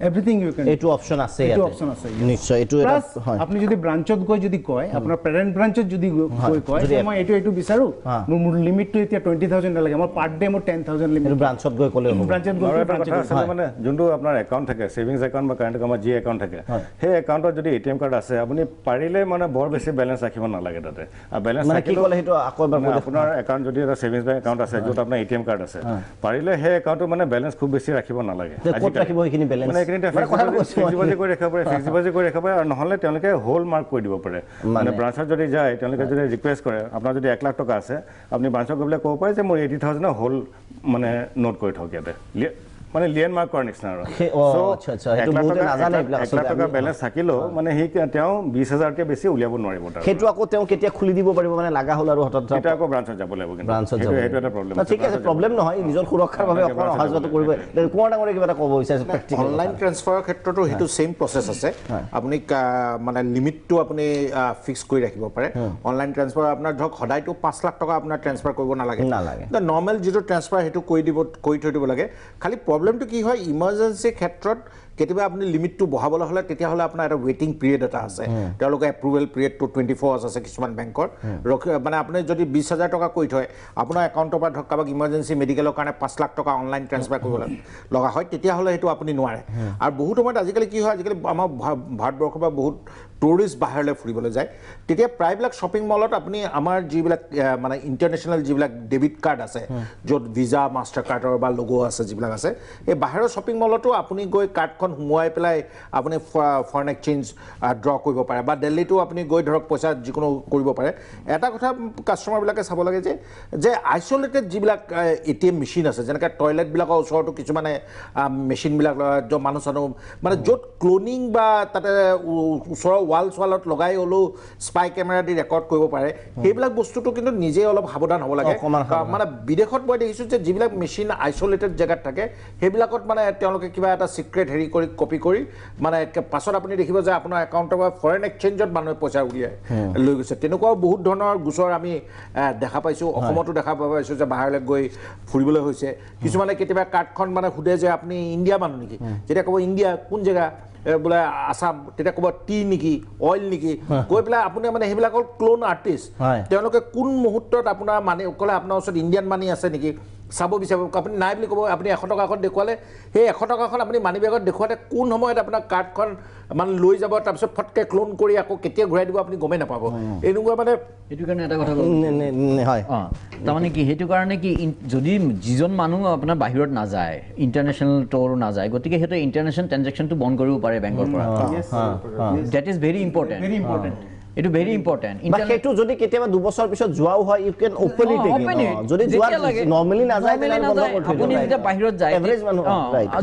এভৰিথিং ইউ কেন এইটো অপচন আছে এইটো অপচন আছে নিশ্চয় এইটো এটা হয় আপুনি যদি ব্ৰাঞ্চত গৈ যদি কয় আপোনাৰ পেৰেণ্ট ব্ৰাঞ্চত যদি গৈ কয় যে মই এইটো বিচাৰোঁ মোৰ লিমিটটো এতিয়া 20,000 নালাগে মোৰ পাৰ ডে মোৰ 10,000 লিমিট ব্ৰাঞ্চত গৈ ক'লে হ'ব ব্ৰাঞ্চত গৈ মানে যোনটো আপোনাৰ একাউণ্ট থাকে ছেভিংছ একাউণ্ট বা কাৰেণ্ট একাউণ্ট যি একাউণ্ট থাকে সেই একাউণ্টত যদি ATM কাৰ্ড আছে আপুনি পাৰিলে মানে বৰ বেছি বেলেঞ্চ ৰাখিব নালাগে তাতে আৰু বেলেঞ্চ মানে কি ক'লে সেইটো আকৌ এবাৰ আপোনাৰ একাউণ্ট যদি এটা ছেভিংছ বেংক একাউণ্ট আছে য'ত আপোনাৰ ATM কাৰ্ড আছে পাৰিলে সেই একাউণ্টটো মানে বেলেঞ্চ খুব বেছি ৰাখিব নালাগে ক'ত ৰাখিব সেইখিনি বেলেঞ্চ মানে এইখিনিতে ফিক্স ডিপ'জিট কৰি ৰাখিব পাৰে ফিক্স ডিপ'জিট কৰি ৰাখিব পাৰে আৰু নহ'লে তেওঁলোকে হোল মাৰ্ক কৰি দিব পাৰে মানে ব্ৰাঞ্চত যদি যায় তেওঁলোকে যদি ৰিকুৱেষ্ট কৰে আপোনাৰ যদি 1 লাখ টকা আছে আপুনি ব্ৰাঞ্চত গৈ পেলাই ক'ব পাৰে যে মোৰ 80,000 হোল মানে নোট কৰি থওক ইয়াতে মানে লিয়েন মাৰ্ক কৰাৰ নিচিনা আৰু টকা বেলেঞ্চ থাকিলেও মানে সি তেওঁ 20,000কে বেছি উলিয়াব নোৱাৰিব সেইটো আকৌ তেওঁ কেতিয়া খুলি দিব পাৰিব মানে লগা হ'ল আৰু হঠাৎ এটা আকৌ ব্ৰাঞ্চত যাব লাগিব কিন্তু ব্ৰাঞ্চত যাব সেইটো এটা প্ৰব্লেম ঠিক আছে প্ৰব্লেম নহয় নিজৰ সুৰক্ষাৰ বাবে অকণ অহা যোৱাটো কৰিব কোৱা ডাঙৰে কিবা এটা ক'ব বিচাৰিছে প্ৰেক্টিকেল অনলাইন ট্ৰান্সফাৰৰ ক্ষেত্ৰতো সেইটো সেম প্ৰচেছ আছে আপুনি মানে লিমিটটো আপুনি ফিক্স কৰি ৰাখিব পাৰে অনলাইন ট্ৰান্সফাৰ আপোনাৰ ধৰক সদায়তো 5 লাখ টকা আপোনাৰ ট্ৰান্সফাৰ কৰিব নালাগে নৰ্মেল যিটো ট্ৰান্সফাৰ সেইটো কৰি থৈ দিব লাগে খালি প্ৰব্লেমটো কি হয় ইমাৰ্জেঞ্চি ক্ষেত্ৰত কেতিয়াবা আপুনি লিমিটটো বঢ়াবলৈ হ'লে তেতিয়াহ'লে আপোনাৰ এটা ৱেইটিং পিৰিয়ড এটা আছে তেওঁলোকে এপ্ৰুভেল পিৰিয়ডটো 24 আৱাৰ্ছ আছে কিছুমান বেংকৰ মানে আপুনি যদি 20,000 টকা কৰি থয় আপোনাৰ একাউণ্টৰ পৰা ধৰক কাৰোবাক ইমাৰ্জেঞ্চি মেডিকেলৰ কাৰণে 5 লাখ টকা অনলাইন ট্ৰান্সফাৰ কৰিব লগা হয় তেতিয়াহ'লে সেইটো আপুনি নোৱাৰে আৰু বহুত সময়ত আজিকালি কি হয় আজিকালি আমাৰ ভাৰতবৰ্ষৰ পৰা বহুত টুৰিষ্ট বাহিৰলৈ ফুৰিবলৈ যায় তেতিয়া প্ৰায়বিলাক শ্বপিং মলত আপুনি আমাৰ যিবিলাক মানে ইণ্টাৰনেশ্যনেল যিবিলাক ডেবিট কাৰ্ড আছে য'ত ভিজা মাষ্টাৰ কাৰ্ডৰ বা লগো আছে যিবিলাক আছে এই বাহিৰৰ শ্বপিং মলতো আপুনি গৈ কাৰ্ডখন সোমোৱাই পেলাই আপুনি ফৰেন এক্সচেঞ্জ ড্ৰ কৰিব পাৰে বা দিল্লীতো আপুনি গৈ ধৰক পইচা যিকোনো কৰিব পাৰে এটা কথা কাষ্টমাৰবিলাকে চাব লাগে যে আইচলেটেড যিবিলাক ATM মেচিন আছে যেনেকৈ টয়লেটবিলাকৰ ওচৰতো কিছুমানে মেচিনবিলাক মানুহ চানুহ মানে য'ত ক্লোনিং বা তাতে ওচৰৰ ৱালত লগাই হ'লেও স্পাই কেমেৰা দি ৰেকৰ্ড কৰিব পাৰে সেইবিলাক বস্তুটো কিন্তু নিজে অলপ সাৱধান হ'ব লাগে মানে বিদেশত মই দেখিছোঁ যে যিবিলাক মেচিন আইচলেটেড জেগাত থাকে সেইবিলাকত মানে তেওঁলোকে কিবা এটা চিক্ৰেট হেৰি কৰি কপি কৰি মানে পাছত আপুনি দেখিব যে আপোনাৰ একাউণ্টৰ পৰা ফৰেন এক্সচেঞ্জত মানুহে পইচা উলিয়াই লৈ গৈছে তেনেকুৱাও বহুত ধৰণৰ গোচৰ আমি দেখা পাইছোঁ অসমতো দেখা পাইছোঁ যে বাহিৰলৈ গৈ ফুৰিবলৈ হৈছে কিছুমানে কেতিয়াবা কাৰ্ডখন মানে সোধে যে আপুনি ইণ্ডিয়া মানুহ নেকি যেতিয়া ক'ব ইণ্ডিয়া কোন জেগা বোলে আছাম তেতিয়া ক'ব টি নেকি অইল নেকি কৈ পেলাই আপুনি মানে সেইবিলাকৰ ক্লোন আৰ্টিষ্ট তেওঁলোকে কোন মুহূৰ্তত আপোনাৰ মানি ক'লে আপোনাৰ ওচৰত ইণ্ডিয়ান মানি আছে নেকি চাব বিচাৰিব আপুনি নাই বুলি ক'ব আপুনি 100 টকাখন দেখুৱালে সেই 100 টকাখন আপুনি মানি বেগত দেখুৱাতে কোন সময়ত আপোনাৰ কাৰ্ডখন মানে লৈ যাব তাৰপিছত ফটকৈ ক্লোন কৰি আকৌ কেতিয়া ঘূৰাই দিব আপুনি গমেই নাপাব এনেকুৱা মানে সেইটো কাৰণে এটা কথা হয় তাৰমানে কি সেইটো কাৰণে কি যদি যিজন মানুহ আপোনাৰ বাহিৰত নাযায় ইণ্টাৰনেশ্যনেল ট'ৰ নাযায় গতিকে সেইটো ইণ্টাৰনেশ্যনেল ট্ৰানজেকশ্যনটো বন্ধ কৰিব পাৰে বেংকৰ পৰা ডেট ইজ ভেৰি ইম্পৰ্টেণ্ট এইটো ভেৰি ইম্পৰ্টেণ্ট সেইটো যদি কেতিয়াবা 2 বছৰ পিছত যোৱাও হয় ইউ কেন ওপেনলি টেক যদি যোৱা নৰ্মেলি নাযায় আপুনি যেতিয়া বাহিৰত যায় এভাৰেজ মানুহ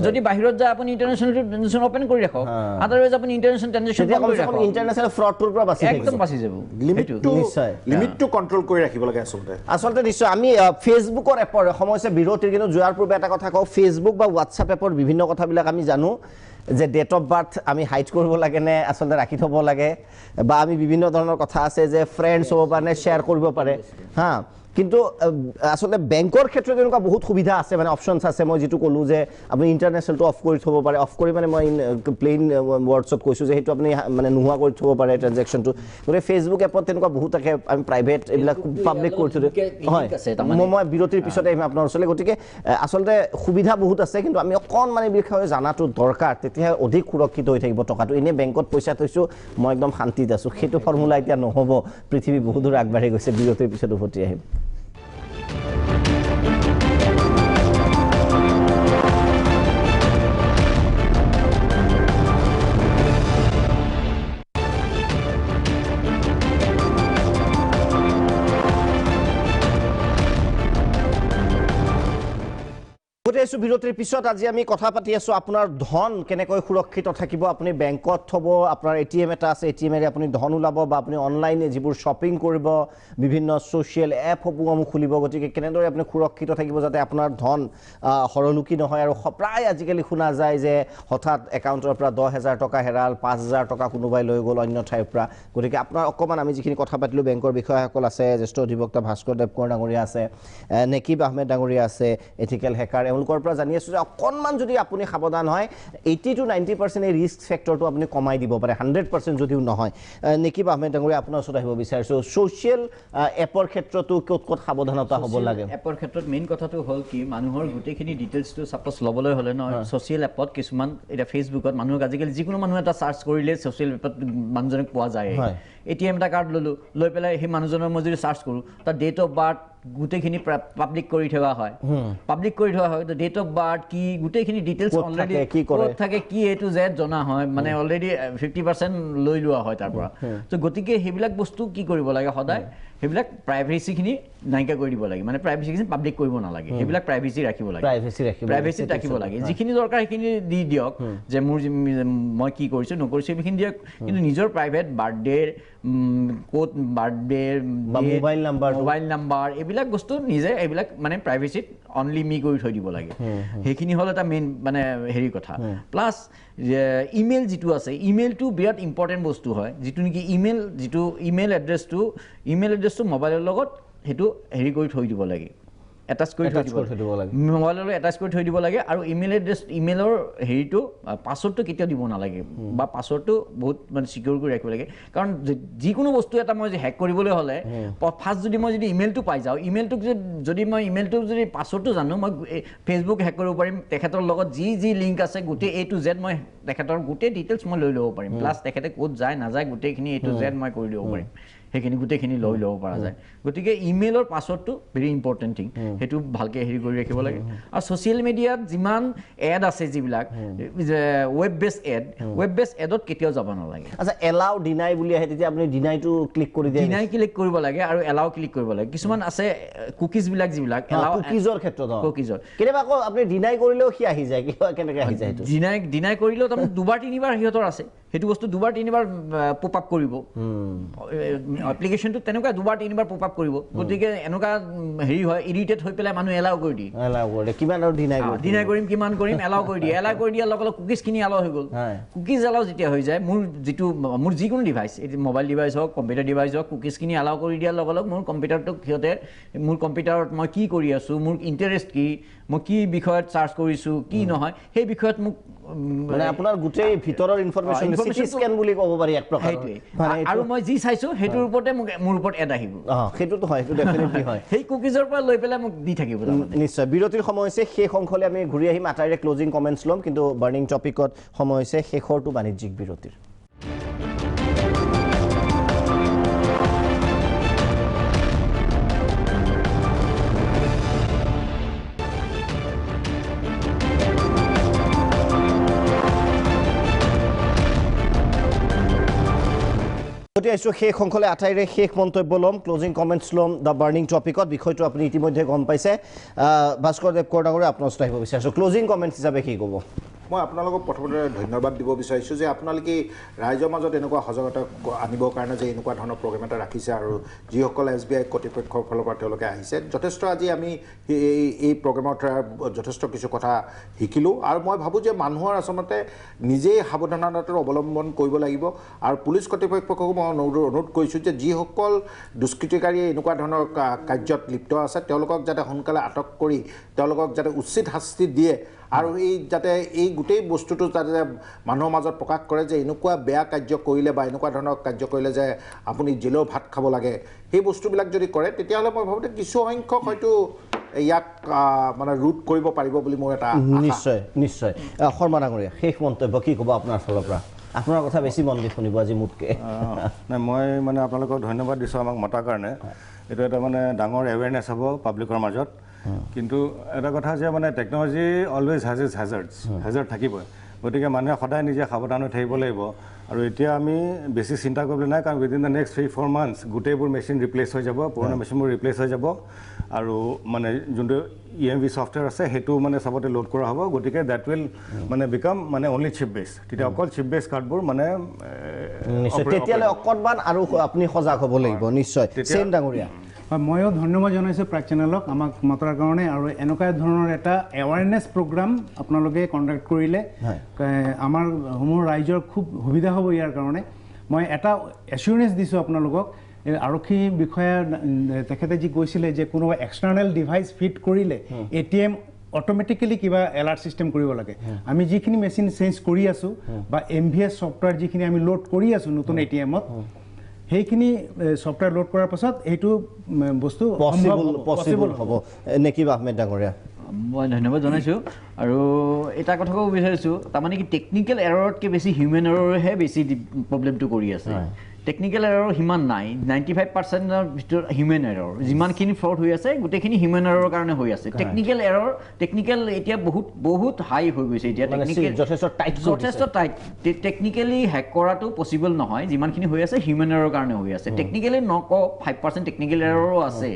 যদি বাহিৰত যায় আপুনি ইণ্টাৰনেশ্যনেল ট্ৰানজেকশ্যন ওপেন কৰি ৰাখক আদাৰৱাইজ আপুনি ইণ্টাৰনেশ্যনেল ট্ৰানজেকশ্যন বন্ধ কৰি ৰাখক ইণ্টাৰনেশ্যনেল ফ্ৰডটোৰ পৰা একদম বাচি যাব লিমিটটো কণ্ট্ৰল কৰি ৰাখিব লাগে আচলতে নিশ্চয় আমি ফেচবুকৰ এপৰ সমস্যা বিৰতিৰ কিন্তু যোৱাৰ পূৰ্বে এটা কথা কওঁ ফেচবুক বা হোৱাটছআপ এপৰ বিভিন্ন কথাবিলাক আমি জানো যে ডেট অফ বাৰ্থ আমি হাইড কৰিব লাগে নে আচলতে ৰাখি থ'ব লাগে বা আমি বিভিন্ন ধৰণৰ কথা আছে যে ফ্ৰেণ্ডছ হ'ব পাৰে নে শ্বেয়াৰ কৰিব পাৰে হা কিন্তু আচলতে বেংকৰ ক্ষেত্ৰত এনেকুৱা বহুত সুবিধা আছে মানে অপশ্যনছ আছে মই যিটো ক'লোঁ যে আপুনি ইণ্টাৰনেশ্যনেলটো অফ কৰি থ'ব পাৰে অফ কৰি মানে মই প্লেইন ৱৰ্ডছত কৈছোঁ যে সেইটো আপুনি মানে নোহোৱা কৰি থ'ব পাৰে ট্ৰেনজেকশ্যনটো গতিকে ফেচবুক এপত তেনেকুৱা বহুত থাকে আমি প্ৰাইভেট এইবিলাক পাব্লিক কৰি থৈ হয় মই বিৰতিৰ পিছতে আহিম আপোনাৰ ওচৰলৈ গতিকে আচলতে সুবিধা বহুত আছে কিন্তু আমি অকণমান এই বিষয়ে জানাটো দৰকাৰ তেতিয়াহে অধিক সুৰক্ষিত হৈ থাকিব টকাটো এনেই বেংকত পইচা থৈছোঁ মই একদম শান্তিত আছোঁ সেইটো ফৰ্মুলা এতিয়া নহ'ব পৃথিৱী বহুত দূৰ আগবাঢ়ি গৈছে বিৰতিৰ পিছত উভতি আহিম বিৰতিৰ পিছত আজি আমি কথা পাতি আছোঁ আপোনাৰ ধন কেনেকৈ সুৰক্ষিত থাকিব আপুনি বেংকত থ'ব আপোনাৰ ATM এটা আছে ATMৰে আপুনি ধন ওলাব বা আপুনি অনলাইনে যিবোৰ শ্বপিং কৰিব বিভিন্ন ছ'চিয়েল এপসমূহ খুলিব গতিকে কেনেদৰে আপুনি সুৰক্ষিত থাকিব যাতে আপোনাৰ ধন হৰলুকি নহয় আৰু প্ৰায় আজিকালি শুনা যায় যে হঠাৎ একাউণ্টৰ পৰা 10,000 টকা হেৰাল 5,000 টকা কোনোবাই লৈ গ'ল অন্য ঠাইৰ পৰা গতিকে আপোনাৰ অকণমান আমি যিখিনি কথা পাতিলোঁ বেংকৰ বিষয়াসকল আছে জ্যেষ্ঠ অধিবক্তা ভাস্কৰ দেৱ কোঁৱৰ ডাঙৰীয়া আছে নেকিব আহমেদ ডাঙৰীয়া আছে এথিকেল হেকাৰ এওঁলোকৰ পৰা জানি আছোঁ যে অকণমান যদি আপুনি সাৱধান হয় 80 to 90% এই ৰিস্ক ফেক্টৰটো আপুনি কমাই দিব পাৰে 100% যদিও নহয় নেকিব আহমেদ ডাঙৰীয়া আপোনাৰ ওচৰত আহিব বিচাৰিছোঁ ছ'চিয়েল এপৰ ক্ষেত্ৰতো ক'ত ক'ত সাৱধানতা হ'ব লাগে এপৰ ক্ষেত্ৰত মেইন কথাটো হ'ল কি মানুহৰ গোটেইখিনি ডিটেইলছটো ছাপ'জ ল'বলৈ হ'লে নহয় ছ'চিয়েল এপত কিছুমান এতিয়া ফেচবুকত মানুহক আজিকালি যিকোনো মানুহ এটা চাৰ্চ কৰিলে ছ'চিয়েল এপত মানুহজনক পোৱা যায় ATM এটা কাৰ্ড ল'লোঁ লৈ পেলাই সেই মানুহজনৰ মই যদি চাৰ্চ কৰোঁ তাৰ ডেট অফ বাৰ্থ গোটেইখিনি পাব্লিক কৰি থোৱা হয় ডেট অফ বাৰ্থ কি গোটেইখিনি ডিটেইলছ অলৰেডি ক'ত থাকে কি A to Z জনা হয় মানে অলৰেডি 50% লৈ লোৱা হয় তাৰ পৰা তো গতিকে সেইবিলাক বস্তু কি কৰিব লাগে সদায় সেইবিলাক প্ৰাইভেচিখিনি নাইকিয়া কৰি দিব লাগে মানে প্ৰাইভেচিখিনি পাব্লিক কৰিব নালাগে সেইবিলাক প্ৰাইভেচি ৰাখিব লাগে প্ৰাইভেচিত ৰাখিব লাগে যিখিনি দৰকাৰ সেইখিনি দি দিয়ক যে মোৰ মই কি কৰিছোঁ নকৰিছোঁ সেইখিনি দিয়ক কিন্তু নিজৰ প্ৰাইভেট বাৰ্থডে ক'ত বাৰ্থডে মোবাইল নাম্বাৰ এইবিলাক বস্তু নিজে এইবিলাক মানে প্ৰাইভেচিত অনলি মি কৰি থৈ দিব লাগে সেইখিনি হ'ল এটা মেইন মানে হেৰি কথা প্লাছ ইমেইল যিটো আছে ইমেইলটো বিৰাট ইম্পৰ্টেণ্ট বস্তু হয় যিটো নেকি ইমেইল এড্ৰেছটো মোবাইলৰ লগত সেইটো হেৰি কৰি থৈ দিব লাগে এটাচ কৰি থৈ দিব লাগে মোবাইললৈ এটাচ কৰি থৈ দিব লাগে আৰু ইমেইলৰ হেৰিটো পাছৱৰ্ডটো কেতিয়াও দিব নালাগে বা পাছৱৰ্ডটো বহুত মানে চিকিউৰ কৰি ৰাখিব লাগে কাৰণ যিকোনো বস্তু এটা মই হেক কৰিবলৈ হ'লে ফাৰ্ষ্ট যদি মই ইমেইলটো পাই যাওঁ ইমেইলটোক যদি মই ইমেইলটোক যদি পাছৱৰ্ডটো জানো মই ফেচবুক হেক কৰিব পাৰিম তেখেতৰ লগত যি লিংক আছে গোটেই A to Z মই তেখেতৰ গোটেই ডিটেইলছ মই লৈ ল'ব পাৰিম প্লাছ তেখেতে ক'ত যায় নাযায় গোটেইখিনি A to Z মই কৰি দিব পাৰিম সেইখিনি গোটেইখিনি লৈ ল'ব পৰা যায় গতিকে ইমেইলৰ পাছৱৰ্ডটো ভেৰি ইম্পৰ্টেণ্ট থিং সেইটো ভালকৈ হেৰি কৰি ৰাখিব লাগে আৰু ছ'চিয়েল মিডিয়াত যিমান এড আছে যিবিলাক ৱেব বেছ এডত কেতিয়াও যাব নালাগে আচ্ছা এলাউ ডিনাই বুলি আহে তেতিয়া আপুনি ডিনাইটো ক্লিক কৰি দিয়ে ডিনাই ক্লিক কৰিব লাগে আৰু এলাউ ক্লিক কৰিব লাগে কিছুমান আছে কুকিজবিলাক যিবিলাক এলাউ কুকিজৰ ক্ষেত্ৰত কুকিজৰ কেতিয়াবা আকৌ আপুনি ডিনাই কৰিলেও সি আহি যায় কেনেকৈ আহি যায় ডিনাই কৰিলেও তাৰমানে দুবাৰ তিনিবাৰ সিহঁতৰ আছে সেইটো বস্তু দুবাৰ তিনিবাৰ পপ আপ কৰিব এপ্লিকেশ্যনটো তেনেকুৱা দুবাৰ তিনিবাৰ পপ আপ কৰিব গতিকে এনেকুৱা হেৰি হয় ইৰিটেট হৈ পেলাই মানুহ এলাউ কৰি দিয়ে কিমান আৰু ডিনাই কৰিম কিমান কৰিম এলাউ কৰি দিয়ে এলাউ কৰি দিয়াৰ লগে লগে কুকিজখিনি এলাউ হৈ গ'ল কুকিজ এলাউ যেতিয়া হৈ যায় মোৰ যিকোনো ডিভাইচ মোবাইল ডিভাইচ হওক কম্পিউটাৰ ডিভাইচ হওক কুকিজখিনি এলাউ কৰি দিয়াৰ লগে লগে মোৰ কম্পিউটাৰটোক সিহঁতে মোৰ কম্পিউটাৰত মই কি কৰি আছোঁ মোৰ ইণ্টাৰেষ্ট কি মই কি বিষয়ত চাৰ্চ কৰিছোঁ কি নহয় সেই বিষয়ত মোক মানে আপোনাৰ গোটেই ভিতৰৰ ইনফৰমেশ্যন চিটি স্কেন বুলি ক'ব পাৰি এক প্ৰকাৰ আৰু মই যি চাইছোঁ সেইটোৰ ওপৰতে মোৰ ওপৰত এড আহিব সেইটোতো হয় সেইটো ডেফিনেটলি হয় সেই কুকিজৰ পৰা লৈ পেলাই মোক দি থাকিব নিশ্চয় বিৰতিৰ সময় হৈছে শেষ অংশলৈ আমি ঘূৰি আহিম আটাইৰে ক্লজিং কমেণ্টছ ল'ম কিন্তু বাৰ্নিং টপিকত সময় হৈছে শেষৰটো বাণিজ্যিক বিৰতিৰ শেষ অংশলৈ আটাইৰে শেষ মন্তব্য ল'ম ক্লজিং কমেণ্টছ ল'ম দ্য বাৰ্নিং টপিকত বিষয়টো আপুনি ইতিমধ্যে গম পাইছে ভাস্কৰ দেৱ কোঁৱৰ ডাঙৰীয়া আপোনাৰ ওচৰত আহিব বিচাৰিছোঁ ক্লজিং কমেণ্টছ হিচাপে কি ক'ব মই আপোনালোকক প্ৰথমতে ধন্যবাদ দিব বিচাৰিছোঁ যে আপোনালোকে ৰাইজৰ মাজত এনেকুৱা সজাগতা আনিবৰ কাৰণে যে এনেকুৱা ধৰণৰ প্ৰগ্ৰেম এটা ৰাখিছে আৰু যিসকল SBI কৰ্তৃপক্ষৰ ফালৰ পৰা তেওঁলোকে আহিছে যথেষ্ট আজি আমি এই প্ৰগ্ৰেমৰ দ্বাৰা যথেষ্ট কিছু কথা শিকিলোঁ আৰু মই ভাবোঁ যে মানুহৰ আচলতে নিজেই সাৱধানতাটো অৱলম্বন কৰিব লাগিব আৰু পুলিচ কৰ্তৃপক্ষকো মই অনুৰোধ কৰিছোঁ যে যিসকল দুষ্কৃতিকাৰীয়ে এনেকুৱা ধৰণৰ কাৰ্যত লিপ্ত আছে তেওঁলোকক যাতে সোনকালে আটক কৰি তেওঁলোকক যাতে উচিত শাস্তি দিয়ে আৰু এই যাতে এই গোটেই বস্তুটো যাতে মানুহৰ মাজত প্ৰকাশ কৰে যে এনেকুৱা বেয়া কাৰ্য কৰিলে বা এনেকুৱা ধৰণৰ কাৰ্য কৰিলে যে আপুনি জেলৰ ভাত খাব লাগে সেই বস্তুবিলাক যদি কৰে তেতিয়াহ'লে মই ভাবোঁ যে কিছু সংখ্যক হয়তো ইয়াক মানে ৰোধ কৰিব পাৰিব বুলি মোৰ এটা নিশ্চয় নিশ্চয় শৰ্মা ডাঙৰীয়া শেষ মন্তব্য কি ক'ব আপোনাৰ ফালৰ পৰা আপোনাৰ কথা বেছি মন দি শুনিব আজি মোতকৈ নাই মই মানে আপোনালোকক ধন্যবাদ দিছোঁ আমাক মতাৰ কাৰণে এইটো এটা মানে ডাঙৰ এৱেৰনেছ হ'ব পাব্লিকৰ মাজত কিন্তু এটা কথা যে মানে technology always has is hazard থাকিবই গতিকে মানুহে সদায় নিজে সাৱধান হৈ থাকিব লাগিব আৰু এতিয়া আমি বেছি চিন্তা কৰিবলৈ নাই কাৰণ উইদিন দ্য নেক্সট 3-4 মান্থছ গোটেইবোৰ মেচিন ৰিপ্লেচ হৈ যাব পুৰণা মেচিনবোৰ ৰিপ্লেচ হৈ যাব আৰু মানে যোনটো EMV ছফ্টৱেৰ আছে সেইটো মানে চবতে লোড কৰা হ'ব গতিকে দেট উইল মানে বিকাম মানে অনলি চিপ বেছ তেতিয়া অকল চিপ বেছ কাৰ্ডবোৰ মানে তেতিয়ালৈ অকণমান আৰু আপুনি সজাগ হ'ব লাগিব নিশ্চয় চেন ডাঙৰীয়া ময়ো ধন্যবাদ জনাইছোঁ প্ৰাগ চেনেলক আমাক মতাৰ কাৰণে আৰু এনেকুৱা ধৰণৰ এটা এৱাৰনেছ প্ৰগ্ৰাম আপোনালোকে কণ্ডাক্ট কৰিলে আমাৰ সমূহ ৰাইজৰ খুব সুবিধা হ'ব ইয়াৰ কাৰণে মই এটা এচিউৰেঞ্চ দিছোঁ আপোনালোকক আৰক্ষী বিষয়া তেখেতে যি কৈছিলে যে কোনোবা এক্সটাৰ্নেল ডিভাইচ ফিট কৰিলে ATM অট'মেটিকেলি কিবা এলাৰ্ট ছিষ্টেম কৰিব লাগে আমি যিখিনি মেচিন চেঞ্জ কৰি আছোঁ বা MVS ছফ্টৱেৰ যিখিনি আমি লোড কৰি আছোঁ নতুন ATMত সেইখিনি ছফ্টৱেৰ লোড কৰাৰ পাছত এইটো বস্তু পচিবল হ'ব নেকি আহমেদ ডাঙৰীয়া মই ধন্যবাদ জনাইছোঁ আৰু এটা কথা ক'ব বিচাৰিছোঁ তাৰমানে কি টেকনিকেল এৰৰতকৈ বেছি হিউমেন এৰৰহে বেছি প্ৰব্লেমটো কৰি আছে টেকনিকেল এৰৰ সিমান নাই 95%ৰ ভিতৰত হিউমেন এৰৰ যিমানখিনি ফ্ৰড হৈ আছে গোটেইখিনি হিউমেন এৰৰ কাৰণে হৈ আছে টেকনিকেল এতিয়া বহুত হাই হৈ গৈছে এতিয়া যথেষ্ট টাইট টেকনিকেলি হেক কৰাটো পচিবল নহয় যিমানখিনি হৈ আছে হিউমেন এৰৰ কাৰণে হৈ আছে টেকনিকেলি নকওঁ 5% টেকনিকেল এৰৰো আছে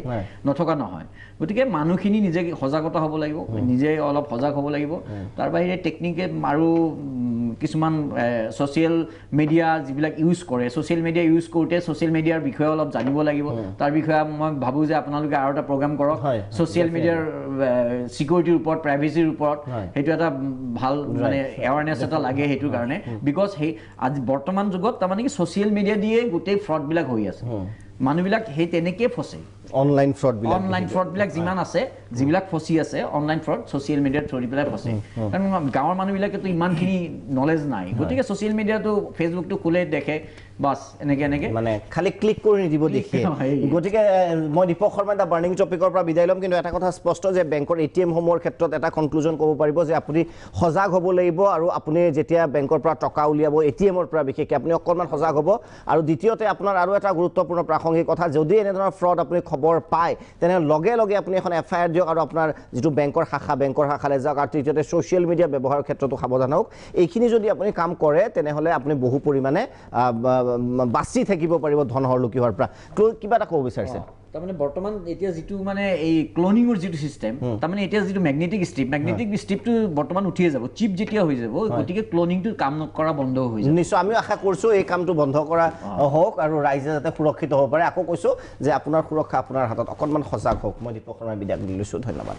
নথকা নহয় গতিকে মানুহখিনি নিজে সজাগতা হ'ব লাগিব নিজে অলপ সজাগ হ'ব লাগিব তাৰ বাহিৰে টেকনিকেল আৰু কিছুমান ছ'চিয়েল মিডিয়া যিবিলাক ইউজ কৰে ছ'চিয়েল মিডিয়া ইউজ কৰোঁতে ছ'চিয়েল মিডিয়াৰ বিষয়ে অলপ জানিব লাগিব তাৰ বিষয়ে মই ভাবোঁ যে আপোনালোকে আৰু এটা প্ৰগ্ৰাম কৰক ছ'চিয়েল মিডিয়াৰ ছিকিউৰিটিৰ ওপৰত প্ৰাইভেচিৰ ওপৰত সেইটো এটা ভাল মানে এৱাৰনেছ এটা লাগে সেইটোৰ কাৰণে বিকজ সেই আজি বৰ্তমান যুগত তাৰমানে কি ছ'চিয়েল মিডিয়া দিয়ে গোটেই ফ্ৰডবিলাক হৈ আছে মানুহবিলাক সেই তেনেকৈ ফচে অনলাইন ফ্ৰডবিলাক যিমান আছে যিবিলাক ফচি আছে অনলাইন ফ্ৰড ছ'চিয়েল মিডিয়াৰ থ্ৰু দি পেলাই ফচে কাৰণ গাঁৱৰ মানুহবিলাকেতো ইমানখিনি নলেজ নাই গতিকে ছ'চিয়েল মিডিয়াটো ফেচবুকটো খোলে দেখে বাছ এনেকৈ মানে খালি ক্লিক কৰি নিদিব দেখি গতিকে মই দীপক শৰ্মা এটা বাৰ্ণিং টপিকৰ পৰা বিদায় ল'ম কিন্তু এটা কথা স্পষ্ট যে বেংকৰ ATMসমূহৰ ক্ষেত্ৰত এটা কনক্লুজন ক'ব পাৰিব যে আপুনি সজাগ হ'ব লাগিব আৰু আপুনি যেতিয়া বেংকৰ পৰা টকা উলিয়াব ATMৰ পৰা বিশেষকৈ আপুনি অকণমান সজাগ হ'ব আৰু দ্বিতীয়তে আপোনাৰ আৰু এটা গুৰুত্বপূৰ্ণ প্ৰাসংগিক কথা যদি এনেধৰণৰ ফ্ৰড আপুনি খবৰ পায় তেনেহ'লে লগে লগে আপুনি এখন FIR দিয়ক আৰু আপোনাৰ যিটো বেংকৰ শাখালৈ যাওক আৰু তৃতীয়তে ছ'চিয়েল মিডিয়া ব্যৱহাৰৰ ক্ষেত্ৰতো সাৱধান হওক এইখিনি যদি আপুনি কাম কৰে তেনেহ'লে আপুনি বহু পৰিমাণে বাচি থাকিব পাৰিব ধনৰ লুকি হোৱাৰ পৰা কিবা এটা ক'ব বিচাৰিছে তাৰমানে বৰ্তমান এতিয়া যিটো মানে এই ক্লোনিঙৰ যিটো ছিষ্টেম তাৰমানে এতিয়া যিটো মেগনেটিক ষ্ট্ৰিপটো বৰ্তমান উঠিয়ে যাব চিপ যেতিয়া হৈ যাব গতিকে ক্লোনিংটো কাম নকৰা বন্ধ হৈ যাব নিশ্চয় আমিও আশা কৰিছোঁ এই কামটো বন্ধ কৰা হওক আৰু ৰাইজে যাতে সুৰক্ষিত হ'ব পাৰে আকৌ কৈছোঁ যে আপোনাৰ সুৰক্ষা আপোনাৰ হাতত অকণমান সজাগ হওক মই দীপক শৰ্মাই বিদায় লৈছোঁ ধন্যবাদ